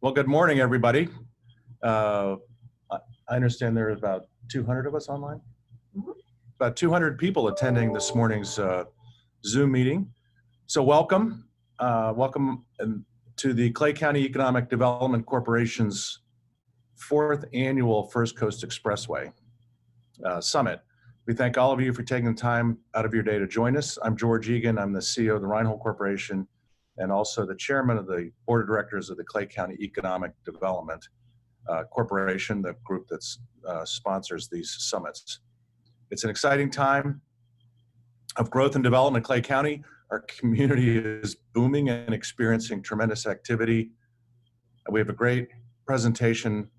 Well, good morning, everybody. I understand there are about 200 of us online. About 200 people attending this morning's Zoom meeting. So welcome. Welcome to the Clay County Economic Development Corporation's 4th annual First Coast Expressway Summit. We thank all of you for taking the time out of your day to join us. I'm George Egan. I'm the CEO of the Reinhold Corporation and also the chairman of the board of directors of the Clay County Economic Development Corporation, the group that sponsors these summits. It's an exciting time of growth and development in Clay County. Our community is booming and experiencing tremendous activity. We have a great presentation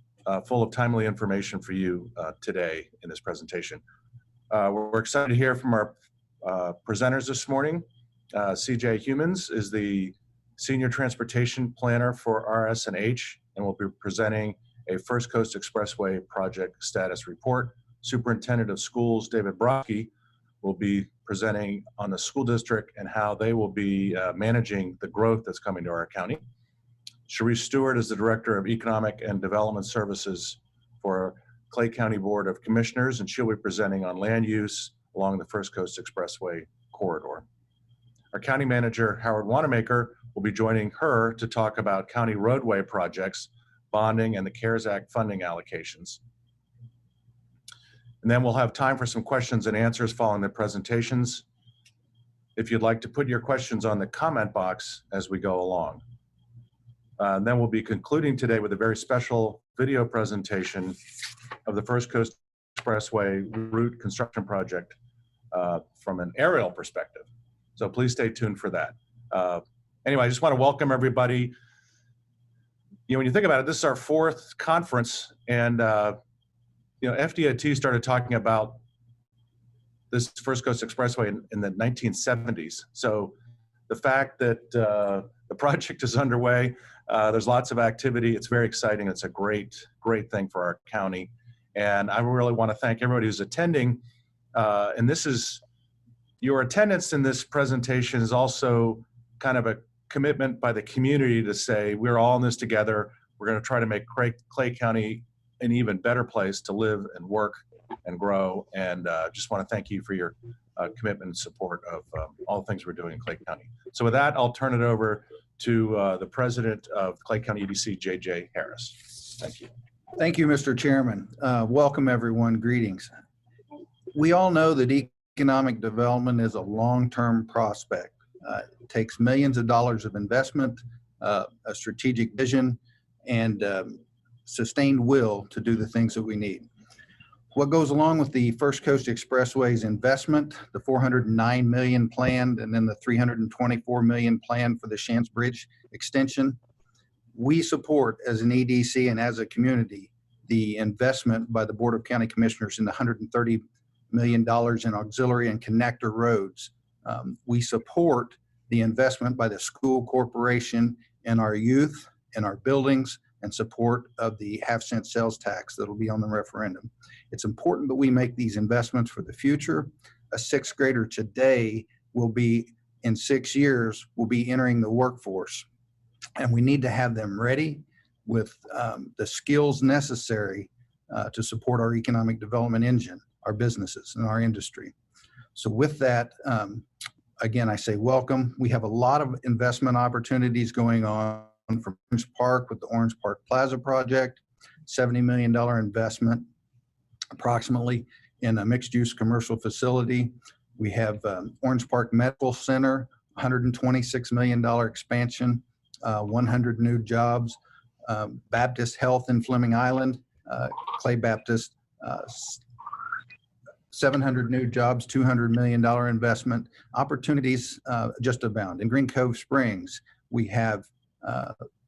full of timely information for you today in this presentation. We're excited to hear from our presenters this morning. CJ Youmans is the Senior Transportation Planner for RS&H and will be presenting a First Coast Expressway project status report. Superintendent of Schools, David Broskie, will be presenting on the school district and how they will be managing the growth that's coming to our county. Chereese Stewart is the Director of Economic and Development Services for Clay County Board of Commissioners, and she'll be presenting on land use along the First Coast Expressway corridor. Our county manager, Howard Wanamaker, will be joining her to talk about county roadway projects, bonding, and the CARES Act funding allocations. And then we'll have time for some questions and answers following the presentations. If you'd like to put your questions on the comment box as we go along. And then we'll be concluding today with a very special video presentation of the First Coast Expressway route construction project from an aerial perspective. So please stay tuned for that. Anyway, I just want to welcome everybody. You know, when you think about it, this is our 4th conference, and you know, FDOT started talking about this First Coast Expressway in the 1970s. So the fact that the project is underway, there's lots of activity. It's very exciting. It's a great thing for our county. And I really want to thank everybody who's attending. And this is, your attendance in this presentation is also kind of a commitment by the community to say, we're all in this together. We're going to try to make Clay County an even better place to live and work and grow. And just want to thank you for your commitment and support of all the things we're doing in Clay County. So with that, I'll turn it over to the president of Clay County EDC, JJ Harris. Thank you. Thank you, Mr. Chairman. Welcome, everyone. Greetings. We all know that economic development is a long-term prospect. It takes millions of dollars of investment, a strategic vision, and sustained will to do the things that we need. What goes along with the First Coast Expressway's investment, the $409 million planned, and then the $324 million planned for the Shantz Bridge extension, we support as an EDC and as a community the investment by the Board of County Commissioners in the $130 million in auxiliary and connector roads. We support the investment by the school corporation in our youth, in our buildings, and support of the half-cent sales tax that will be on the referendum. It's important that we make these investments for the future. A 6th grader today will be, in 6 years, will be entering the workforce. And we need to have them ready with the skills necessary to support our economic development engine, our businesses, and our industry. So with that, again, I say welcome. We have a lot of investment opportunities going on from Orange Park with the Orange Park Plaza project, $70 million investment approximately in a mixed-use commercial facility. We have Orange Park Medical Center, $126 million expansion, 100 new jobs. Baptist Health in Fleming Island, Clay Baptist, 700 new jobs, $200 million investment. Opportunities just abound. In Green Cove Springs, we have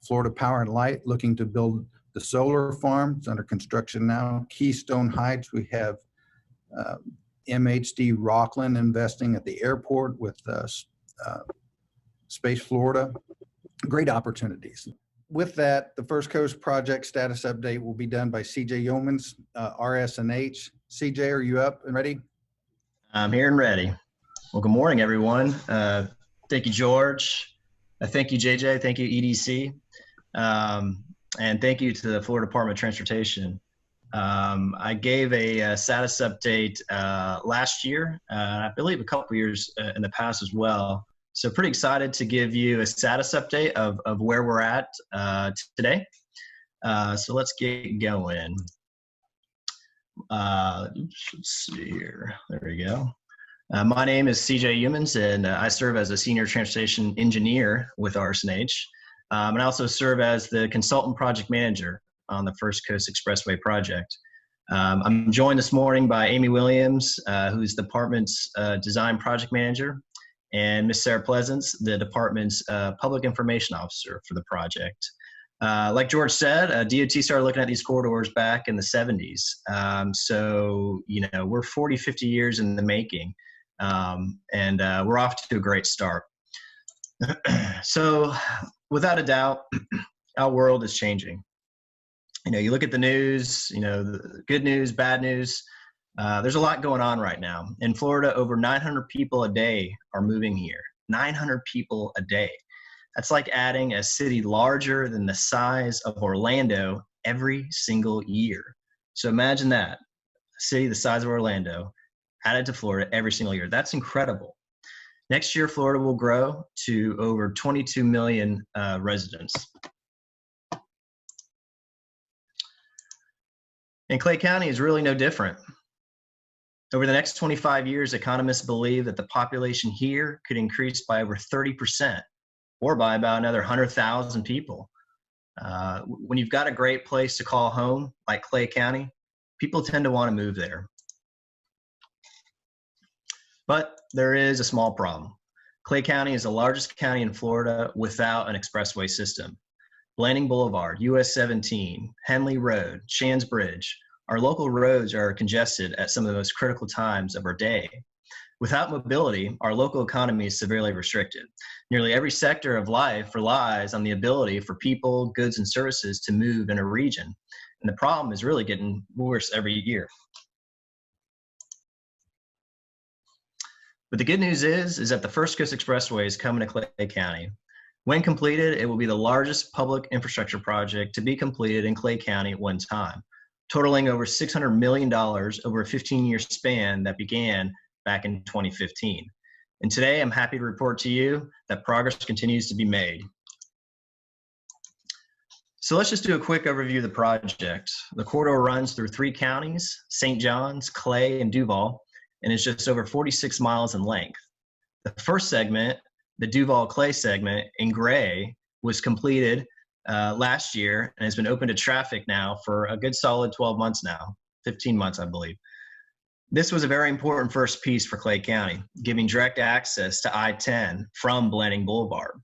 Florida Power and Light looking to build the solar farm. It's under construction now. Keystone Heights, we have MHD Rockland investing at the airport with Space Florida. Great opportunities. With that, the First Coast project status update will be done by CJ Youmans, RS&H. CJ, are you up and ready? I'm here and ready. Well, good morning, everyone. Thank you, George. Thank you, JJ. Thank you, EDC. and thank you to the Florida Department of Transportation. I gave a status update last year, I believe a couple years in the past as well. So pretty excited to give you a status update of where we're at today. So let's get going. Let's see here. There we go. My name is CJ Youmans, and I serve as a senior transportation engineer with RS&H. And I also serve as the consultant project manager on the First Coast Expressway project. I'm joined this morning by Amy Williams, who's the department's design project manager, and Ms. Sarah Pleasance, the department's public information officer for the project. Like George said, DOT started looking at these corridors back in the 70s. So, you know, we're 40, 50 years in the making, and we're off to a great start. So, without a doubt, our world is changing. You know, you look at the news, you know, the good news, bad news. There's a lot going on right now. In Florida, over 900 people a day are moving here. 900 people a day. That's like adding a city larger than the size of Orlando every single year. So imagine that, a city the size of Orlando added to Florida every single year. That's incredible. Next year, Florida will grow to over 22 million residents. And Clay County is really no different. Over the next 25 years, economists believe that the population here could increase by over 30%, or by about another 100,000 people. When you've got a great place to call home, like Clay County, people tend to want to move there. But there is a small problem. Clay County is the largest county in Florida without an expressway system. Blanding Boulevard, US 17, Henley Road, Shands Bridge, our local roads are congested at some of the most critical times of our day. Without mobility, our local economy is severely restricted. Nearly every sector of life relies on the ability for people, goods, and services to move in a region. And the problem is really getting worse every year. But the good news is that the First Coast Expressway is coming to Clay County. When completed, it will be the largest public infrastructure project to be completed in Clay County at one time, totaling over $600 million over a 15-year span that began back in 2015. And today, I'm happy to report to you that progress continues to be made. So let's just do a quick overview of the project. The corridor runs through 3 counties, St. Johns, Clay, and Duval, and is just over 46 miles in length. The first segment, the Duval-Clay segment in gray, was completed last year and has been open to traffic now for a good solid 12 months now, 15 months, I believe. This was a very important first piece for Clay County, giving direct access to I-10 from Blanding Boulevard.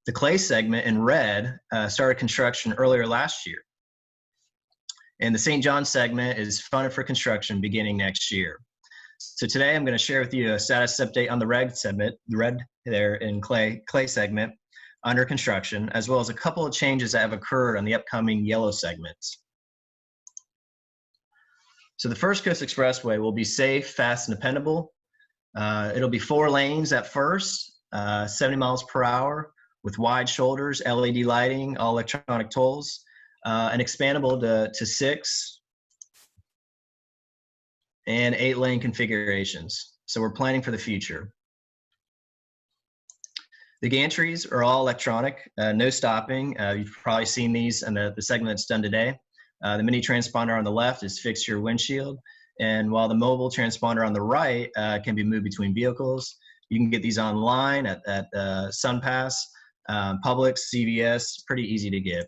The Clay segment in red started construction earlier last year. And the St. John segment is funded for construction beginning next year. So today I'm going to share with you a status update on the red segment, the red there in Clay segment under construction, as well as a couple of changes that have occurred on the upcoming yellow segments. So the First Coast Expressway will be safe, fast, and dependable. It'll be 4 lanes at first, 70 miles per hour with wide shoulders, LED lighting, all electronic tolls, and expandable to 6 and 8-lane configurations. So we're planning for the future. The gantries are all electronic, no stopping. You've probably seen these in the segment that's done today. The mini transponder on the left is fixed to your windshield, and while the mobile transponder on the right can be moved between vehicles, you can get these online at SunPass, Publix, CVS, pretty easy to get.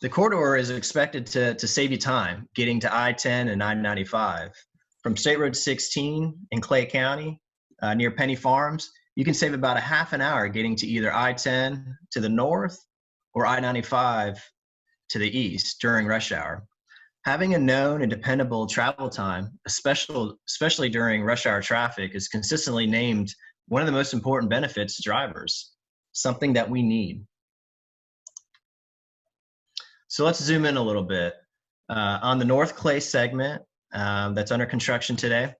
The corridor is expected to save you time getting to I-10 and I-95. From State Road 16 in Clay County near Penny Farms, you can save about a half an hour getting to either I-10 to the north or I-95 to the east during rush hour. Having a known and dependable travel time, especially during rush hour traffic, is consistently named one of the most important benefits to drivers, something that we need. So let's zoom in a little bit. On the North Clay segment that's under construction today,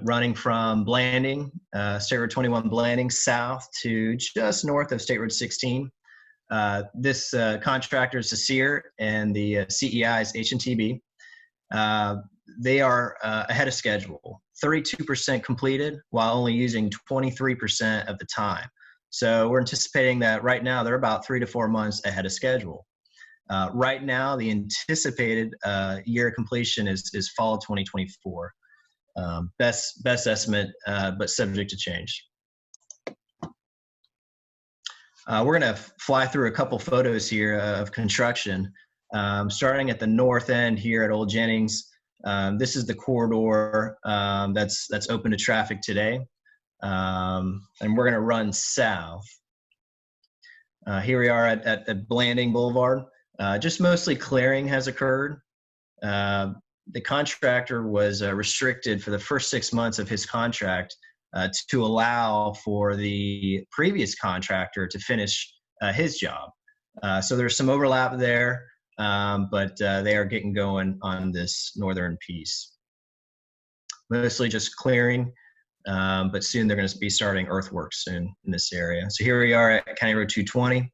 running from Blanding, State Road 21 Blanding south to just north of State Road 16. This contractor is Sasir, and the CEI is H&TB. They are ahead of schedule, 32% completed while only using 23% of the time. So we're anticipating that right now they're about 3 to 4 months ahead of schedule. Right now, the anticipated year of completion is fall of 2024. Best estimate, but subject to change. We're going to fly through a couple photos here of construction. Starting at the north end here at Old Jennings. This is the corridor that's open to traffic today. And we're going to run south. Here we are at Blanding Boulevard. Just mostly clearing has occurred. The contractor was restricted for the first 6 months of his contract to allow for the previous contractor to finish his job. So there's some overlap there, but they are getting going on this northern piece. Mostly just clearing, but soon they're going to be starting earthworks soon in this area. So here we are at County Road 220.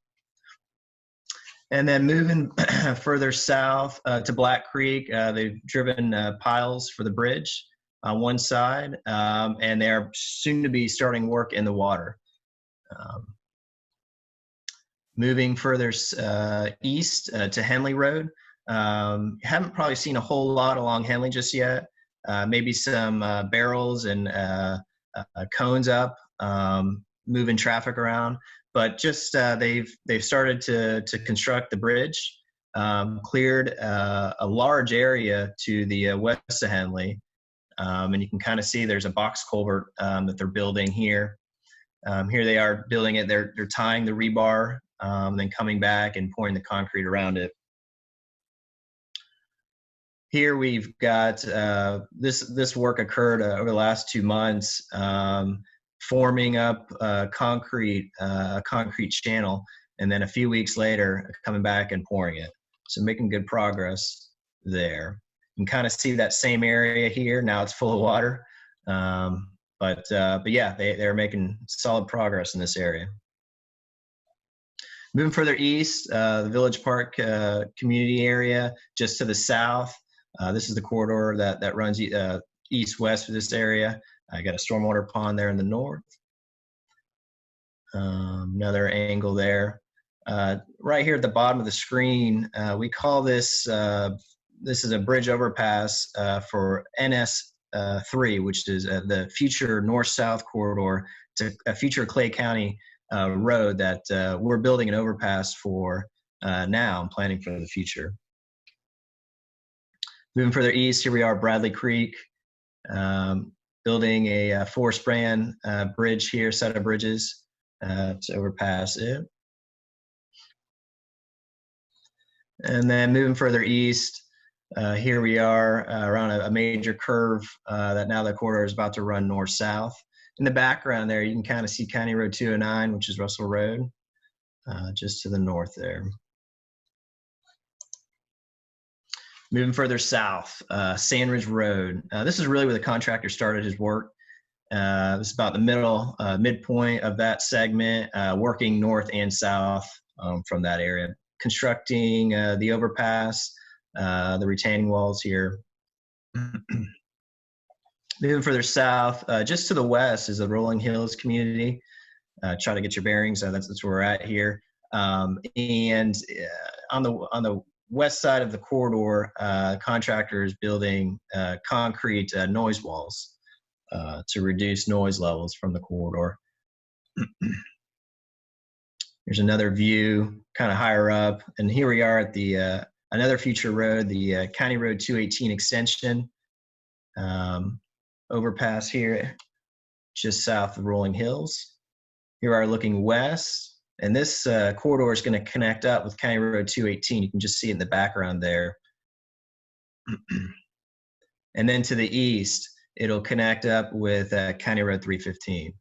And then moving further south to Black Creek, they've driven piles for the bridge on one side, and they are soon to be starting work in the water. Moving further east to Henley Road. Haven't probably seen a whole lot along Henley just yet. Maybe some barrels and cones up, moving traffic around. But just they've started to construct the bridge, cleared a large area to the west of Henley, and you can kind of see there's a box culvert that they're building here. Here they are building it. They're tying the rebar, then coming back and pouring the concrete around it. Here we've got this work occurred over the last 2 months. Forming up a concrete channel, and then a few weeks later coming back and pouring it. So making good progress there. You can kind of see that same area here. Now it's full of water, but yeah, they're making solid progress in this area. Moving further east, the Village Park community area just to the south. This is the corridor that runs east-west for this area. I got a stormwater pond there in the north. Another angle there. Right here at the bottom of the screen, we call this, this is a bridge overpass for NS3, which is the future north-south corridor to a future Clay County road that we're building an overpass for now and planning for the future. Moving further east, here we are, Bradley Creek. Building a four-span bridge here, set of bridges to overpass it. And then moving further east, here we are around a major curve that now the corridor is about to run north-south. In the background there, you can kind of see County Road 209, which is Russell Road, just to the north there. Moving further south, Sandridge Road. This is really where the contractor started his work. This is about the midpoint of that segment, working north and south from that area. Constructing the overpass, the retaining walls here. Moving further south, just to the west is the Rolling Hills community. Try to get your bearings. That's where we're at here. And on the west side of the corridor, contractor is building concrete noise walls to reduce noise levels from the corridor. There's another view kind of higher up, and here we are at the another future road, the County Road 218 extension overpass here, just south of Rolling Hills. Here we are looking west, and this corridor is going to connect up with County Road 218. You can just see it in the background there. And then to the east, it'll connect up with County Road 315.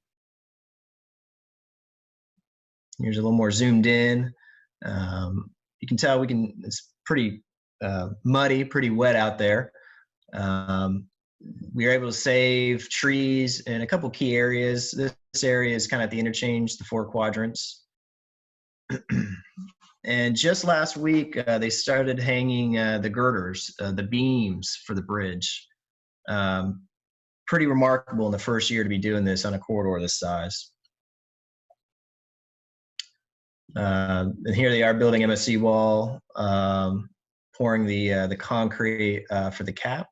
Here's a little more zoomed in. You can tell it's pretty muddy, pretty wet out there. we were able to save trees in a couple key areas. This area is kind of at the interchange, the 4 quadrants. And just last week, they started hanging the girders, the beams for the bridge. Pretty remarkable in the first year to be doing this on a corridor this size. And here they are building MSC wall, pouring the concrete for the cap.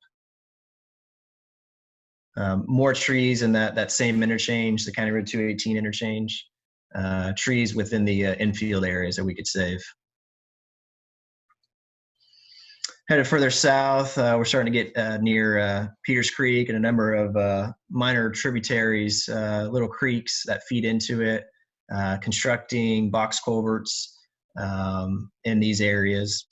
More trees in that same interchange, the County Road 218 interchange. Trees within the infield areas that we could save. Headed further south, we're starting to get near Peters Creek and a number of minor tributaries, little creeks that feed into it, constructing box culverts in these areas.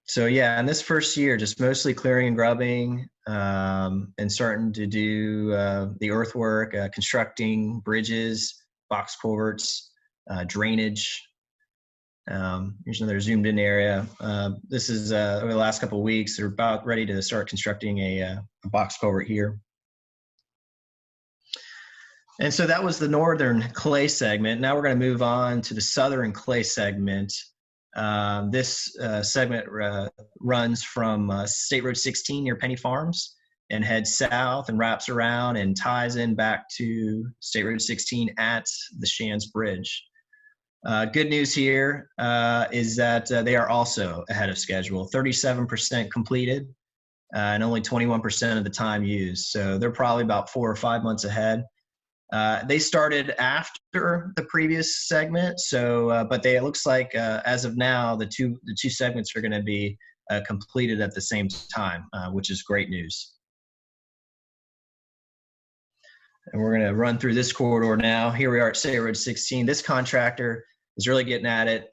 So yeah, in this first year, just mostly clearing and grubbing and starting to do the earthwork, constructing bridges, box culverts, drainage. Here's another zoomed in area. This is over the last couple of weeks, they're about ready to start constructing a box culvert here. And so that was the northern clay segment. Now we're going to move on to the southern clay segment. This segment runs from State Road 16 near Penny Farms and heads south and wraps around and ties in back to State Road 16 at the Shands Bridge. Good news here is that they are also ahead of schedule, 37% completed and only 21% of the time used. So they're probably about 4 or 5 months ahead. They started after the previous segment, so but it looks like as of now the two segments are going to be completed at the same time, which is great news. And we're going to run through this corridor now. Here we are at State Road 16. This contractor is really getting at it.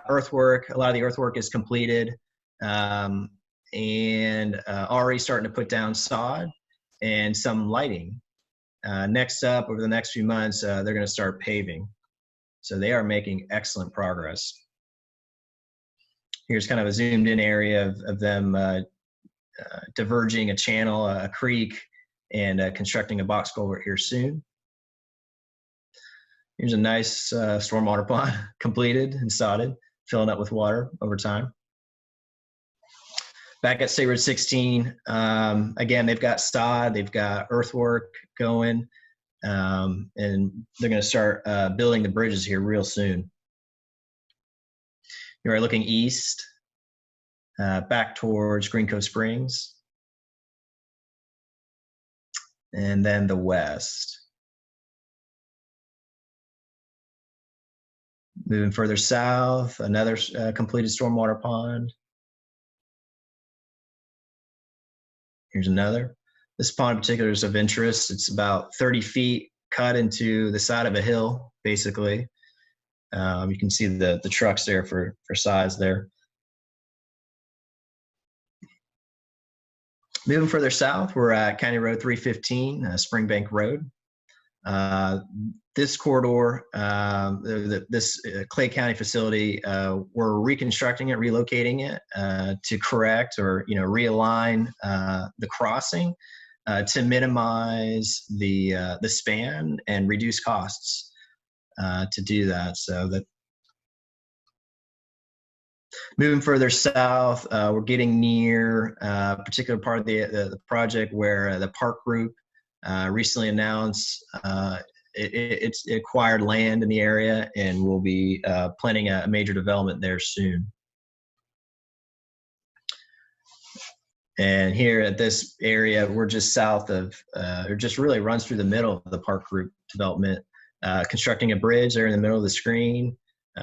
Earthwork, a lot of the earthwork is completed, and already starting to put down sod and some lighting. Next up, over the next few months, they're going to start paving. So they are making excellent progress. Here's kind of a zoomed in area of them diverging a channel, a creek, and constructing a box culvert here soon. Here's a nice stormwater pond completed and sodded, filling up with water over time. Back at State Road 16, again, they've got sod, they've got earthwork going, and they're going to start building the bridges here real soon. You are looking east, back towards Green Cove Springs, and then the west. Moving further south, another completed stormwater pond. Here's another. This pond in particular is of interest. It's about 30 feet cut into the side of a hill, basically. You can see the trucks there for size there. Moving further south, we're at County Road 315, Springbank Road. This corridor, this Clay County facility, we're reconstructing it, relocating it to correct or realign the crossing to minimize the span and reduce costs to do that. So that moving further south, we're getting near a particular part of the project where the park group recently announced it acquired land in the area and will be planning a major development there soon. And here at this area, we're just south of, or just really runs through the middle of the park group development, constructing a bridge there in the middle of the screen.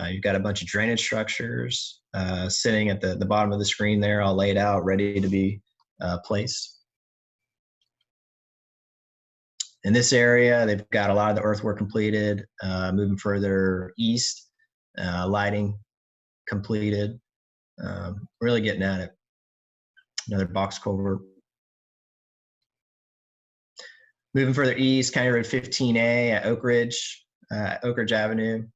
You've got a bunch of drainage structures sitting at the bottom of the screen there, all laid out, ready to be placed. In this area, they've got a lot of the earthwork completed. Moving further east, lighting completed. Really getting at it. Another box culvert. Moving further east, County Road 15A at Oak Ridge Avenue.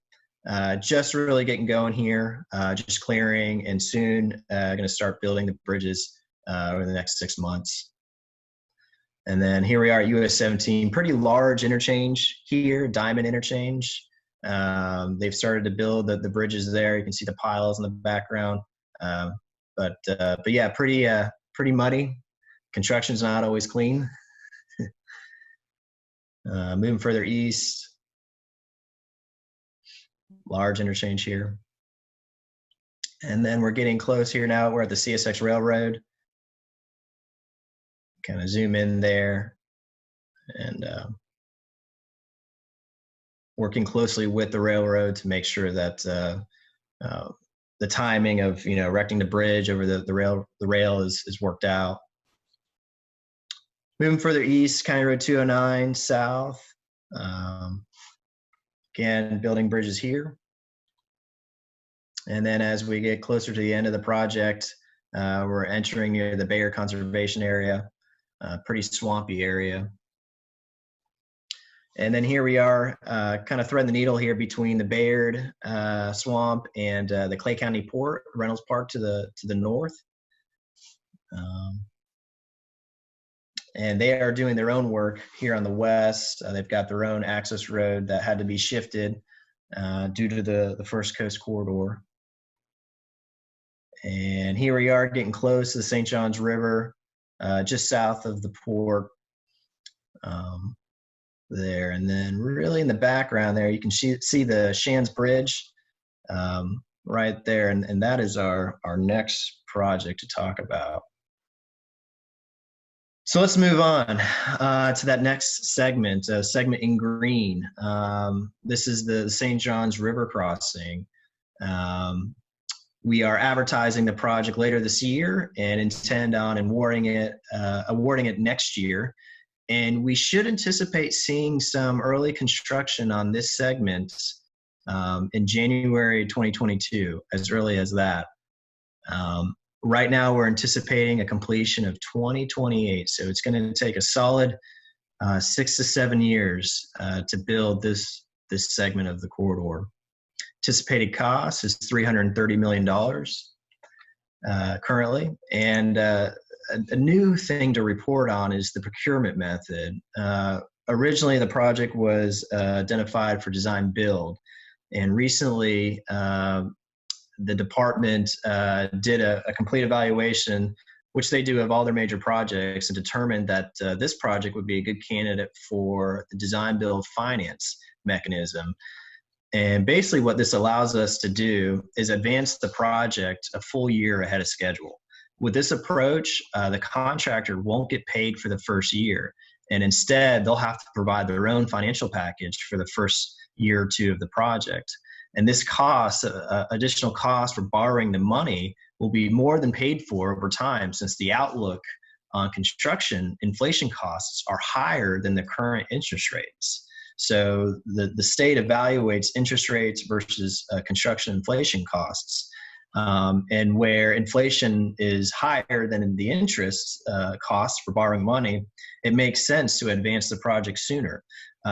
Just really getting going here, just clearing, and soon going to start building the bridges over the next 6 months. And then here we are at US 17, pretty large interchange here, Diamond Interchange. They've started to build the bridges there. You can see the piles in the background. But yeah, pretty muddy. Construction's not always clean. Moving further east, large interchange here. And then we're getting close here now. We're at the CSX Railroad. Kind of zoom in there, and working closely with the railroad to make sure that the timing of erecting the bridge over the rail is worked out. Moving further east, County Road 209 south. Again, building bridges here. And then as we get closer to the end of the project, we're entering near the Bayer Conservation Area, pretty swampy area. And then here we are, kind of threading the needle here between the Bayard Swamp and the Clay County Port, Reynolds Park to the north. And they are doing their own work here on the west. They've got their own access road that had to be shifted due to the First Coast corridor. And here we are getting close to the St. Johns River, just south of the port there. And then really in the background there, you can see the Shands Bridge right there. And that is our next project to talk about. So let's move on to that next segment, segment in green. This is the St. Johns River crossing. We are advertising the project later this year and intend on awarding it next year. And we should anticipate seeing some early construction on this segment in January 2022, as early as that. Right now, we're anticipating a completion of 2028. So it's going to take a solid 6 to 7 years to build this segment of the corridor. Anticipated cost is $330 million currently. And a new thing to report on is the procurement method. Originally, the project was identified for design build. And recently, the department did a complete evaluation, which they do of all their major projects, and determined that this project would be a good candidate for the design build finance mechanism. And basically what this allows us to do is advance the project a full year ahead of schedule. With this approach, the contractor won't get paid for the first year, and instead they'll have to provide their own financial package for the first year or two of the project. And this cost, additional cost for borrowing the money, will be more than paid for over time, since the outlook on construction inflation costs are higher than the current interest rates. So the state evaluates interest rates versus construction inflation costs. And where inflation is higher than the interest costs for borrowing money, it makes sense to advance the project sooner.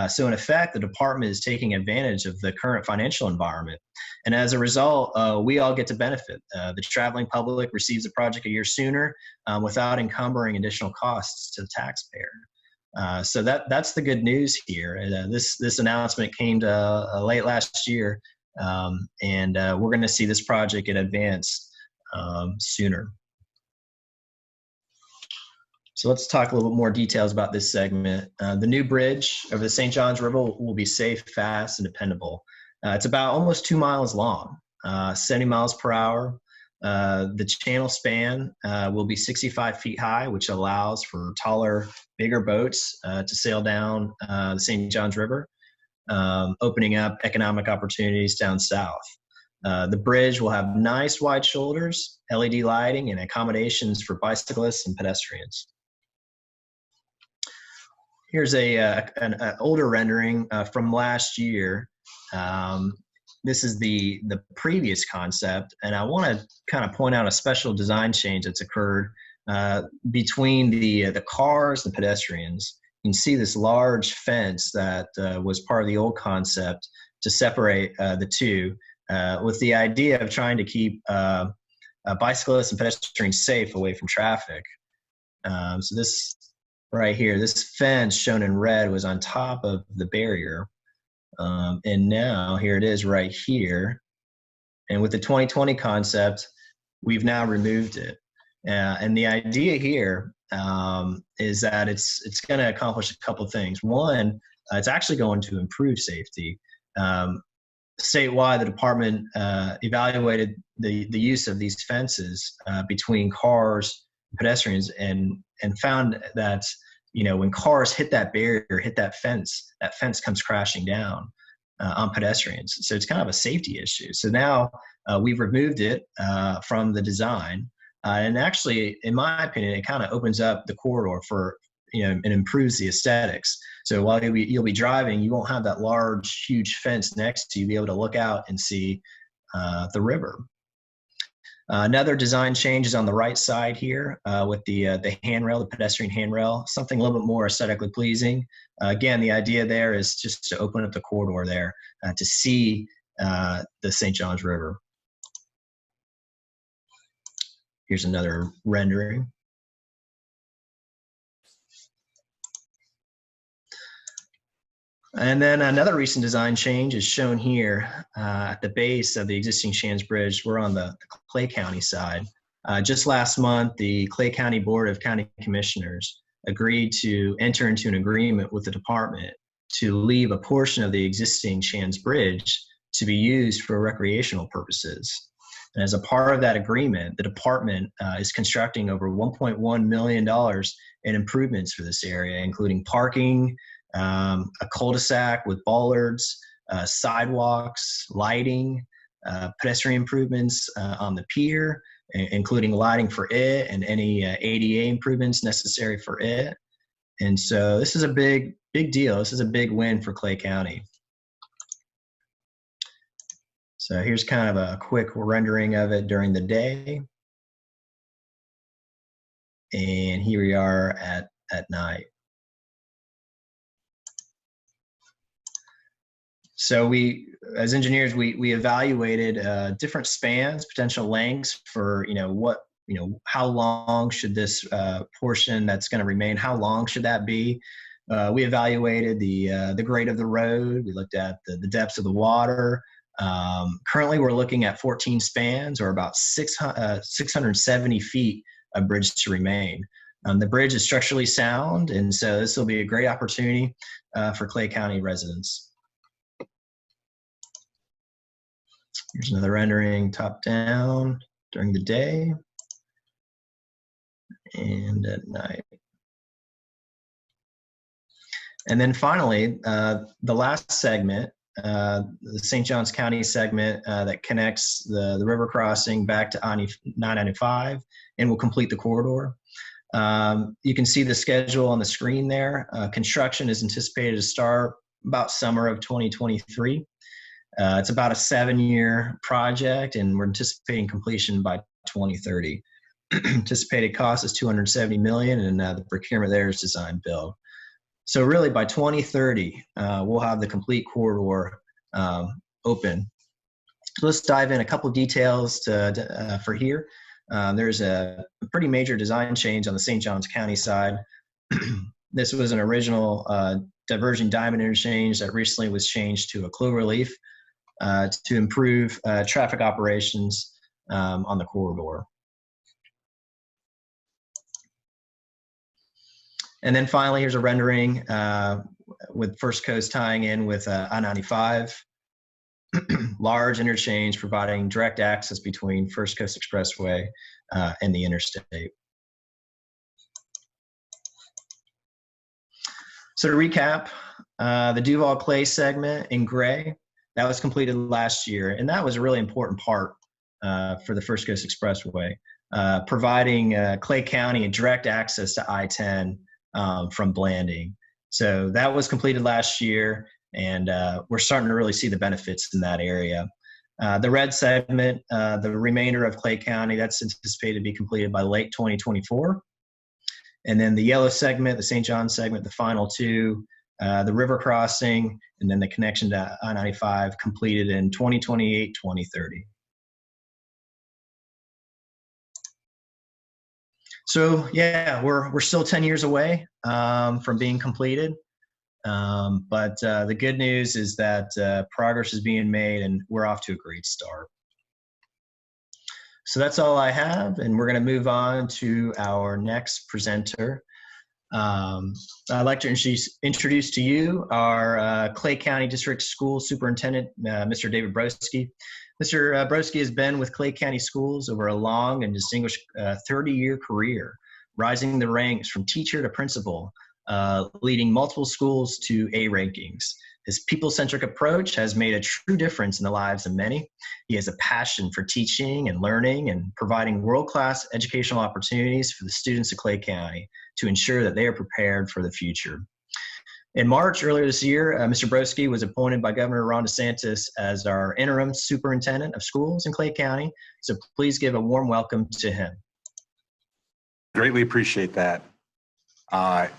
So in effect, the department is taking advantage of the current financial environment. And as a result, we all get to benefit. The traveling public receives the project a year sooner without encumbering additional costs to the taxpayer. So that's the good news here. This announcement came to late last year, and we're going to see this project get advanced sooner. So let's talk a little bit more details about this segment. The new bridge over the St. Johns River will be safe, fast, and dependable. It's about almost 2 miles long, 70 miles per hour. The channel span will be 65 feet high, which allows for taller, bigger boats to sail down the St. Johns River, opening up economic opportunities down south. The bridge will have nice wide shoulders, LED lighting, and accommodations for bicyclists and pedestrians. Here's an older rendering from last year. This is the previous concept, and I want to kind of point out a special design change that's occurred between the cars and pedestrians. You can see this large fence that was part of the old concept to separate the two, with the idea of trying to keep bicyclists and pedestrians safe away from traffic. So this right here, this fence shown in red was on top of the barrier. And now here it is right here. And with the 2020 concept, we've now removed it. And the idea here is that it's going to accomplish a couple of things. One, it's actually going to improve safety. Statewide, the department evaluated the use of these fences between cars, pedestrians, and found that, you know, when cars hit that barrier, hit that fence comes crashing down on pedestrians. So it's kind of a safety issue. So now we've removed it from the design. And actually, in my opinion, it kind of opens up the corridor for, you know, and improves the aesthetics. So while you'll be driving, you won't have that large, huge fence next to you. You'll be able to look out and see the river. Another design change is on the right side here with the handrail, the pedestrian handrail, something a little bit more aesthetically pleasing. Again, the idea there is just to open up the corridor there to see the St. Johns River. Here's another rendering. And then another recent design change is shown here at the base of the existing Shands Bridge. We're on the Clay County side. Just last month, the Clay County Board of County Commissioners agreed to enter into an agreement with the department to leave a portion of the existing Shands Bridge to be used for recreational purposes. And as a part of that agreement, the department is constructing over $1.1 million in improvements for this area, including parking, a cul-de-sac with bollards, sidewalks, lighting, pedestrian improvements on the pier, including lighting for it and any ADA improvements necessary for it. And so this is a big deal. This is a big win for Clay County. So here's kind of a quick rendering of it during the day. And here we are at night. So we, as engineers, we evaluated different spans, potential lengths for, how long should this portion that's going to remain, how long should that be? We evaluated the grade of the road. We looked at the depths of the water. Currently, we're looking at 14 spans, or about 670 feet of bridge to remain. The bridge is structurally sound, and so this will be a great opportunity for Clay County residents. Here's another rendering top down during the day and at night. And then finally, the last segment, the St. Johns County segment that connects the river crossing back to I-995 and will complete the corridor. You can see the schedule on the screen there. Construction is anticipated to start about summer of 2023. It's about a 7-year project, and we're anticipating completion by 2030. Anticipated cost is $270 million, and the procurement there is design build. So really, by 2030, we'll have the complete corridor open. So let's dive in a couple of details for here. There's a pretty major design change on the St. Johns County side. This was an original diverging diamond interchange that recently was changed to a cloverleaf to improve traffic operations on the corridor. And then finally, here's a rendering with First Coast tying in with I-95. Large interchange providing direct access between First Coast Expressway and the interstate. So to recap, the Duval Clay segment in gray, that was completed last year, and that was a really important part for the First Coast Expressway, providing Clay County a direct access to I-10 from Blanding. So that was completed last year, and we're starting to really see the benefits in that area. The red segment, the remainder of Clay County, that's anticipated to be completed by late 2024. And then the yellow segment, the St. Johns segment, the final two, the river crossing, and then the connection to I-95 completed in 2028, 2030. So yeah, we're still 10 years away from being completed. But the good news is that progress is being made and we're off to a great start. So that's all I have, and we're going to move on to our next presenter. I'd like to introduce to you our Clay County District School Superintendent, Mr. David Broskie. Mr. Broskie has been with Clay County Schools over a long and distinguished 30-year career, rising the ranks from teacher to principal, leading multiple schools to A rankings. His people-centric approach has made a true difference in the lives of many. He has a passion for teaching and learning and providing world-class educational opportunities for the students of Clay County to ensure that they are prepared for the future. In March earlier this year, Mr. Broskie was appointed by Governor Ron DeSantis as our interim superintendent of schools in Clay County. So please give a warm welcome to him. Greatly appreciate that.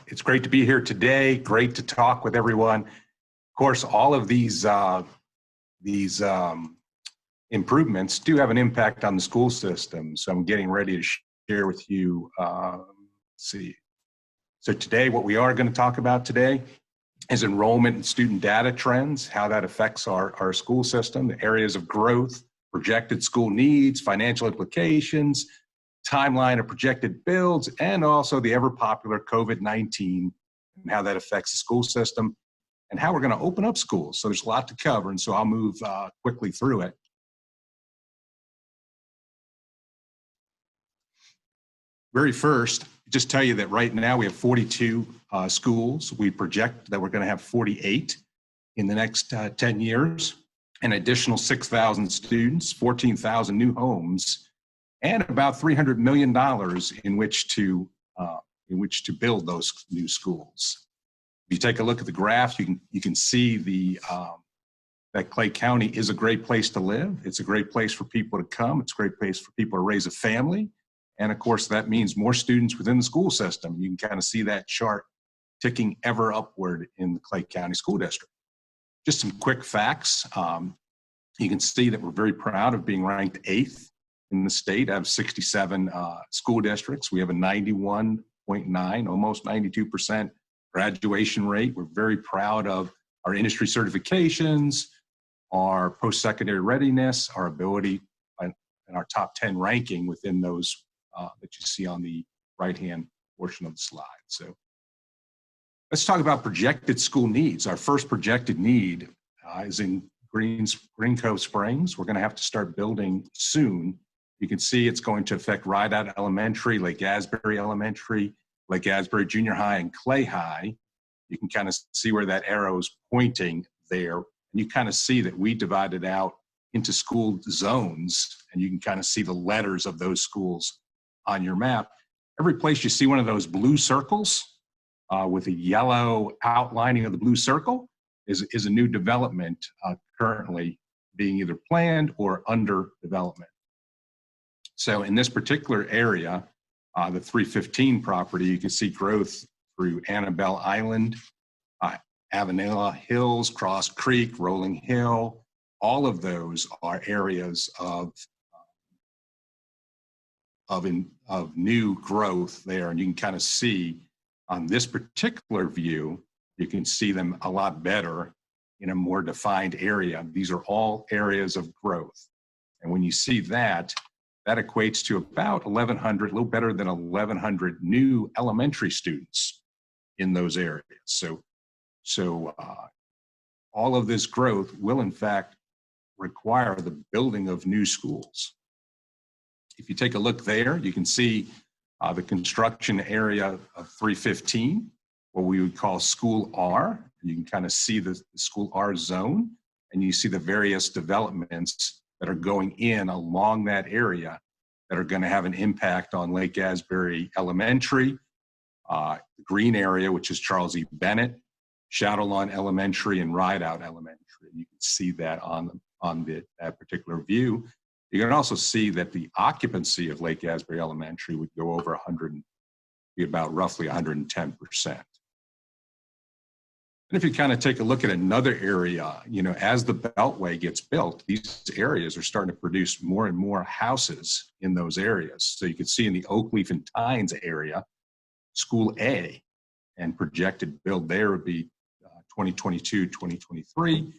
It's great to be here today. Great to talk with everyone. Of course, all of these improvements do have an impact on the school system. So I'm getting ready to share with you. So today, what we are going to talk about today is enrollment and student data trends, how that affects our school system, the areas of growth, projected school needs, financial implications, timeline of projected builds, and also the ever popular COVID-19 and how that affects the school system and how we're going to open up schools. So there's a lot to cover, and so I'll move quickly through it. Very first, just tell you that right now we have 42 schools. We project that we're going to have 48 in the next 10 years, an additional 6,000 students, 14,000 new homes, and about $300 million in which to build those new schools. If you take a look at the graph, you can see that Clay County is a great place to live. It's a great place for people to come. It's a great place for people to raise a family. And of course, that means more students within the school system. You can kind of see that chart ticking ever upward in the Clay County School District. Just some quick facts. You can see that we're very proud of being ranked 8th in the state out of 67 school districts. We have a 91.9, almost 92% graduation rate. We're very proud of our industry certifications, our post-secondary readiness, our ability, and our top 10 ranking within those that you see on the right-hand portion of the slide. So let's talk about projected school needs. Our first projected need is in Green Cove Springs. We're going to have to start building soon. You can see it's going to affect Rideout Elementary, Lake Asbury Elementary, Lake Asbury Junior High, and Clay High. You can kind of see where that arrow is pointing there. And you kind of see that we divided out into school zones, and you can kind of see the letters of those schools on your map. Every place you see one of those blue circles with a yellow outlining of the blue circle is a new development currently being either planned or under development. So in this particular area, the 315 property, you can see growth through Annabelle Island, Avenilla Hills, Cross Creek, Rolling Hill. All of those are areas of new growth there. And you can kind of see on this particular view, you can see them a lot better in a more defined area. These are all areas of growth. And when you see that, that equates to about 1,100, a little better than 1,100 new elementary students in those areas. So all of this growth will in fact require the building of new schools. If you take a look there, you can see the construction area of 315, what we would call School R. You can kind of see the School R zone, and you see the various developments that are going in along that area that are going to have an impact on Lake Asbury Elementary, the green area, which is Charles E. Bennett, Shadowlawn Elementary, and Rideout Elementary. You can see that on that particular view. You can also see that the occupancy of Lake Asbury Elementary would go over 100, be about roughly 110%. And if you kind of take a look at another area, you know, as the Beltway gets built, these areas are starting to produce more and more houses in those areas. So you can see in the Oakleaf and Tynes area, School A, and projected build there would be 2022, 2023.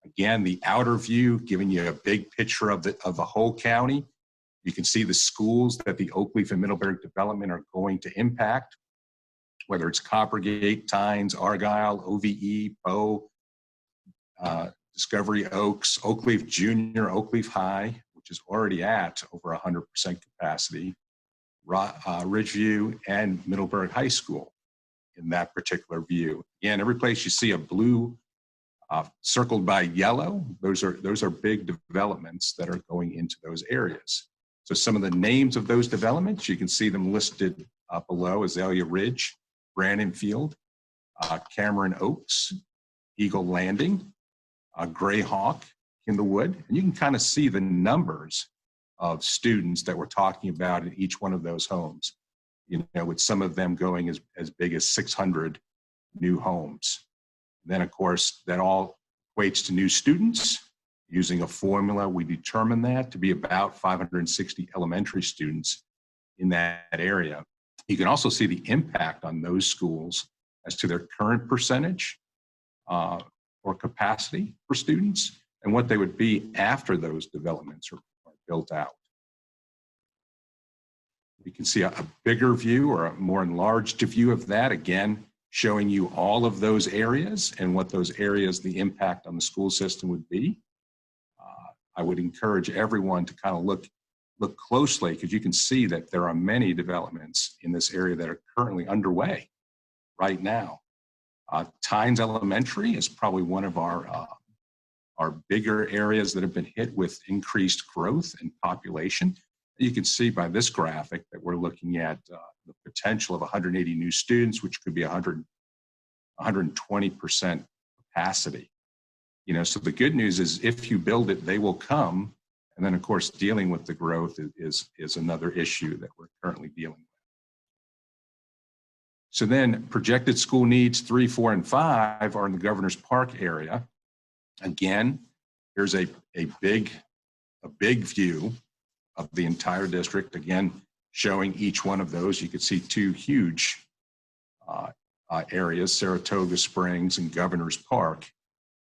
Again, the outer view giving you a big picture of the whole county. You can see the schools that the Oakleaf and Middleburg development are going to impact, whether it's Coppergate, Tynes, Argyle, OVE, Poe, Discovery Oaks, Oakleaf Junior, Oakleaf High, which is already at over 100% capacity, Ridgeview, and Middleburg High School in that particular view. Again, every place you see a blue circled by yellow, those are big developments that are going into those areas. So some of the names of those developments, you can see them listed below: Azalea Ridge, Brandon Field, Cameron Oaks, Eagle Landing, Greyhawk, Kindlewood. And you can kind of see the numbers of students that we're talking about in each one of those homes, you know, with some of them going as big as 600 new homes. Then, of course, that all equates to new students. Using a formula, we determine that to be about 560 elementary students in that area. You can also see the impact on those schools as to their current percentage or capacity for students and what they would be after those developments are built out. You can see a bigger view or a more enlarged view of that, again, showing you all of those areas and what those areas, the impact on the school system would be. I would encourage everyone to kind of look closely, because you can see that there are many developments in this area that are currently underway right now. Tynes Elementary is probably one of our bigger areas that have been hit with increased growth and population. You can see by this graphic that we're looking at the potential of 180 new students, which could be 120% capacity. You know, so the good news is if you build it, they will come. And then, of course, dealing with the growth is another issue that we're currently dealing with. So then projected school needs 3, 4, and 5 are in the Governor's Park area. Again, here's a big view of the entire district. Again, showing each one of those. You could see two huge areas, Saratoga Springs and Governor's Park,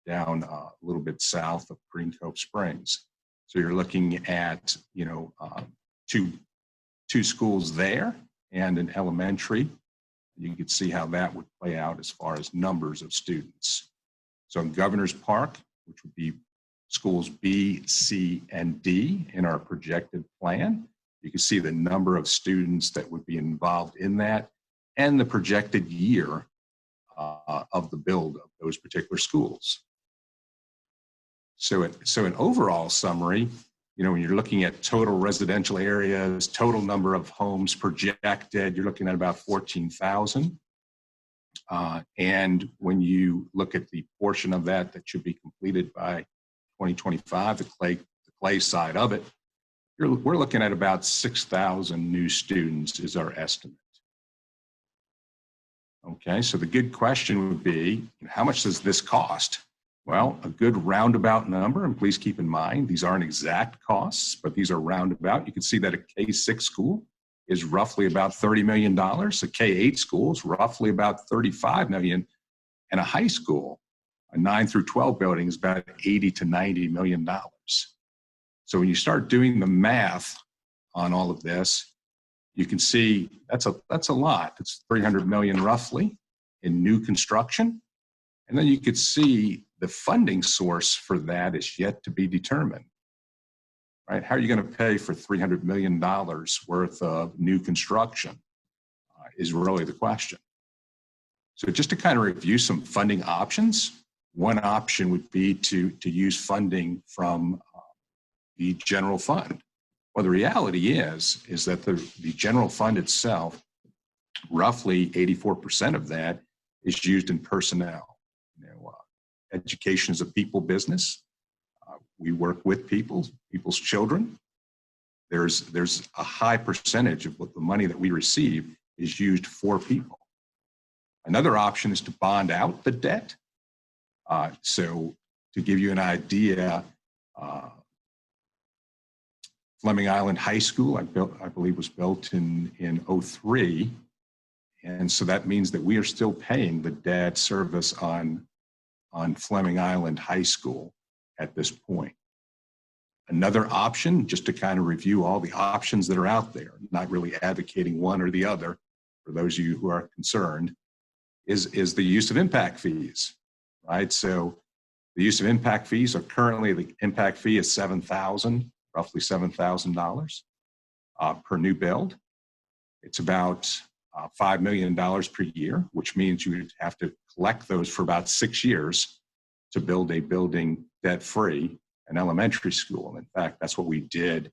down a little bit south of Green Cove Springs. So you're looking at, you know, two schools there and an elementary. You could see how that would play out as far as numbers of students. So in Governor's Park, which would be schools B, C, and D in our projected plan, you can see the number of students that would be involved in that and the projected year of the build of those particular schools. So an overall summary, you know, when you're looking at total residential areas, total number of homes projected, you're looking at about 14,000. And when you look at the portion of that should be completed by 2025, the Clay side of it, we're looking at about 6,000 new students is our estimate. Okay, so the good question would be, how much does this cost? Well, a good roundabout number, and please keep in mind, these aren't exact costs, but these are roundabout. You can see that a K-6 school is roughly about $30 million. A K-8 school is roughly about $35 million. And a high school, a 9 through 12 building, is about $80 to $90 million. So when you start doing the math on all of this, you can see that's a lot. It's $300 million roughly in new construction. And then you could see the funding source for that is yet to be determined, right? How are you going to pay for $300 million worth of new construction is really the question. So just to kind of review some funding options, one option would be to use funding from the general fund. Well, the reality is that the general fund itself, roughly 84% of that is used in personnel. You know, education is a people business. We work with people's children. There's a high percentage of what the money that we receive is used for people. Another option is to bond out the debt. So to give you an idea, Fleming Island High School, I believe was built in '03. And so that means that we are still paying the debt service on Fleming Island High School at this point. Another option, just to kind of review all the options that are out there, not really advocating one or the other, for those of you who are concerned, is the use of impact fees, right? So the use of impact fees are currently, the impact fee is roughly $7,000 per new build. It's about $5 million per year, which means you would have to collect those for about 6 years to build a building debt-free, an elementary school. And in fact, that's what we did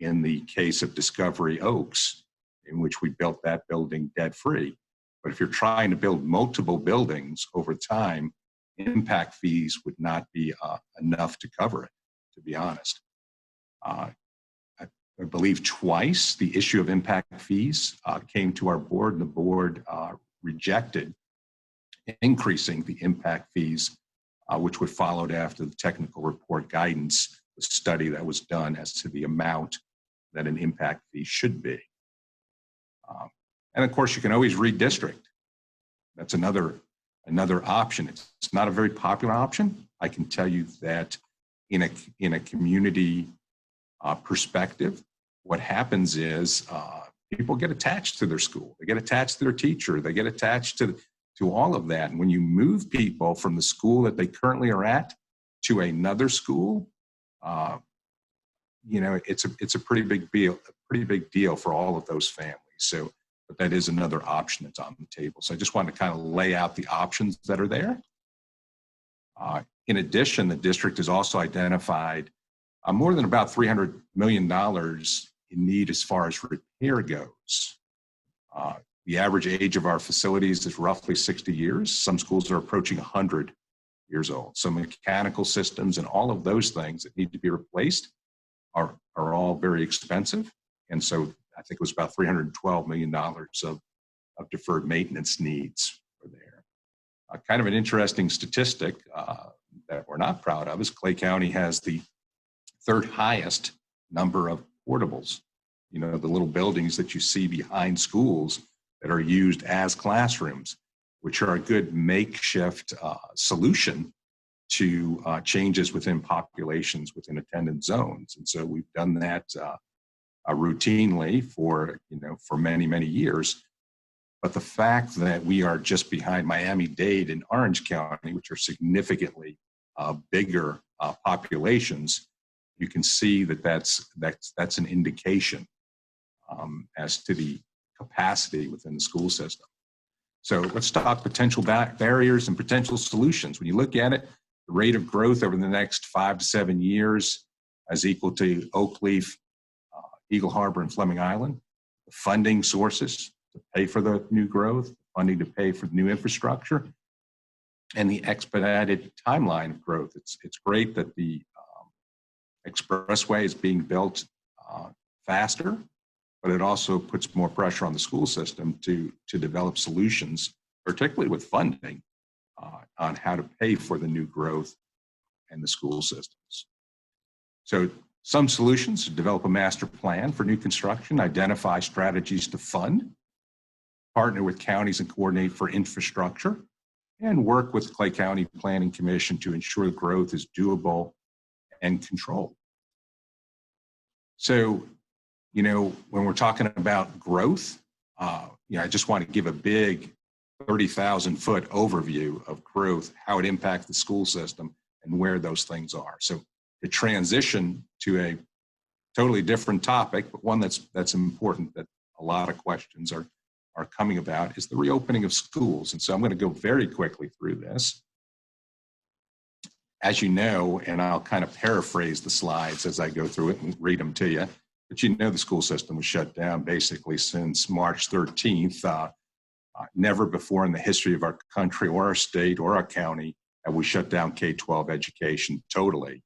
in the case of Discovery Oaks, in which we built that building debt-free. But if you're trying to build multiple buildings over time, impact fees would not be enough to cover it, to be honest. I believe twice the issue of impact fees came to our board, and the board rejected increasing the impact fees, which were followed after the technical report guidance, the study that was done as to the amount that an impact fee should be. And of course, you can always redistrict. That's another option. It's not a very popular option. I can tell you that in a community perspective, what happens is people get attached to their school. They get attached to their teacher. They get attached to all of that. And when you move people from the school that they currently are at to another school, you know, it's a pretty big deal for all of those families. So, but that is another option that's on the table. So I just wanted to kind of lay out the options that are there. In addition, the district has also identified more than about $300 million in need as far as repair goes. The average age of our facilities is roughly 60 years. Some schools are approaching 100 years old. So mechanical systems and all of those things that need to be replaced are all very expensive. And so I think it was about $312 million of deferred maintenance needs for there. Kind of an interesting statistic that we're not proud of is Clay County has the third highest number of portables. You know, the little buildings that you see behind schools that are used as classrooms, which are a good makeshift solution to changes within populations within attendance zones. And so we've done that routinely for many, many years. But the fact that we are just behind Miami-Dade and Orange County, which are significantly bigger populations, you can see that that's an indication as to the capacity within the school system. So let's talk potential barriers and potential solutions. When you look at it, the rate of growth over the next 5 to 7 years is equal to Oakleaf, Eagle Harbor, and Fleming Island. The funding sources to pay for the new growth, funding to pay for the new infrastructure, and the expedited timeline of growth. It's great that the expressway is being built faster, but it also puts more pressure on the school system to develop solutions, particularly with funding, on how to pay for the new growth and the school systems. So some solutions: to develop a master plan for new construction, identify strategies to fund, partner with counties and coordinate for infrastructure, and work with Clay County Planning Commission to ensure growth is doable and controlled. So, you know, when we're talking about growth, I just want to give a big 30,000-foot overview of growth, how it impacts the school system, and where those things are. So to transition to a totally different topic, but one that's important, that a lot of questions are coming about, is the reopening of schools. And so I'm going to go very quickly through this. As you know, and I'll kind of paraphrase the slides as I go through it and read them to you, but you know the school system was shut down basically since March 13th. Never before in the history of our country or our state or our county have we shut down K-12 education totally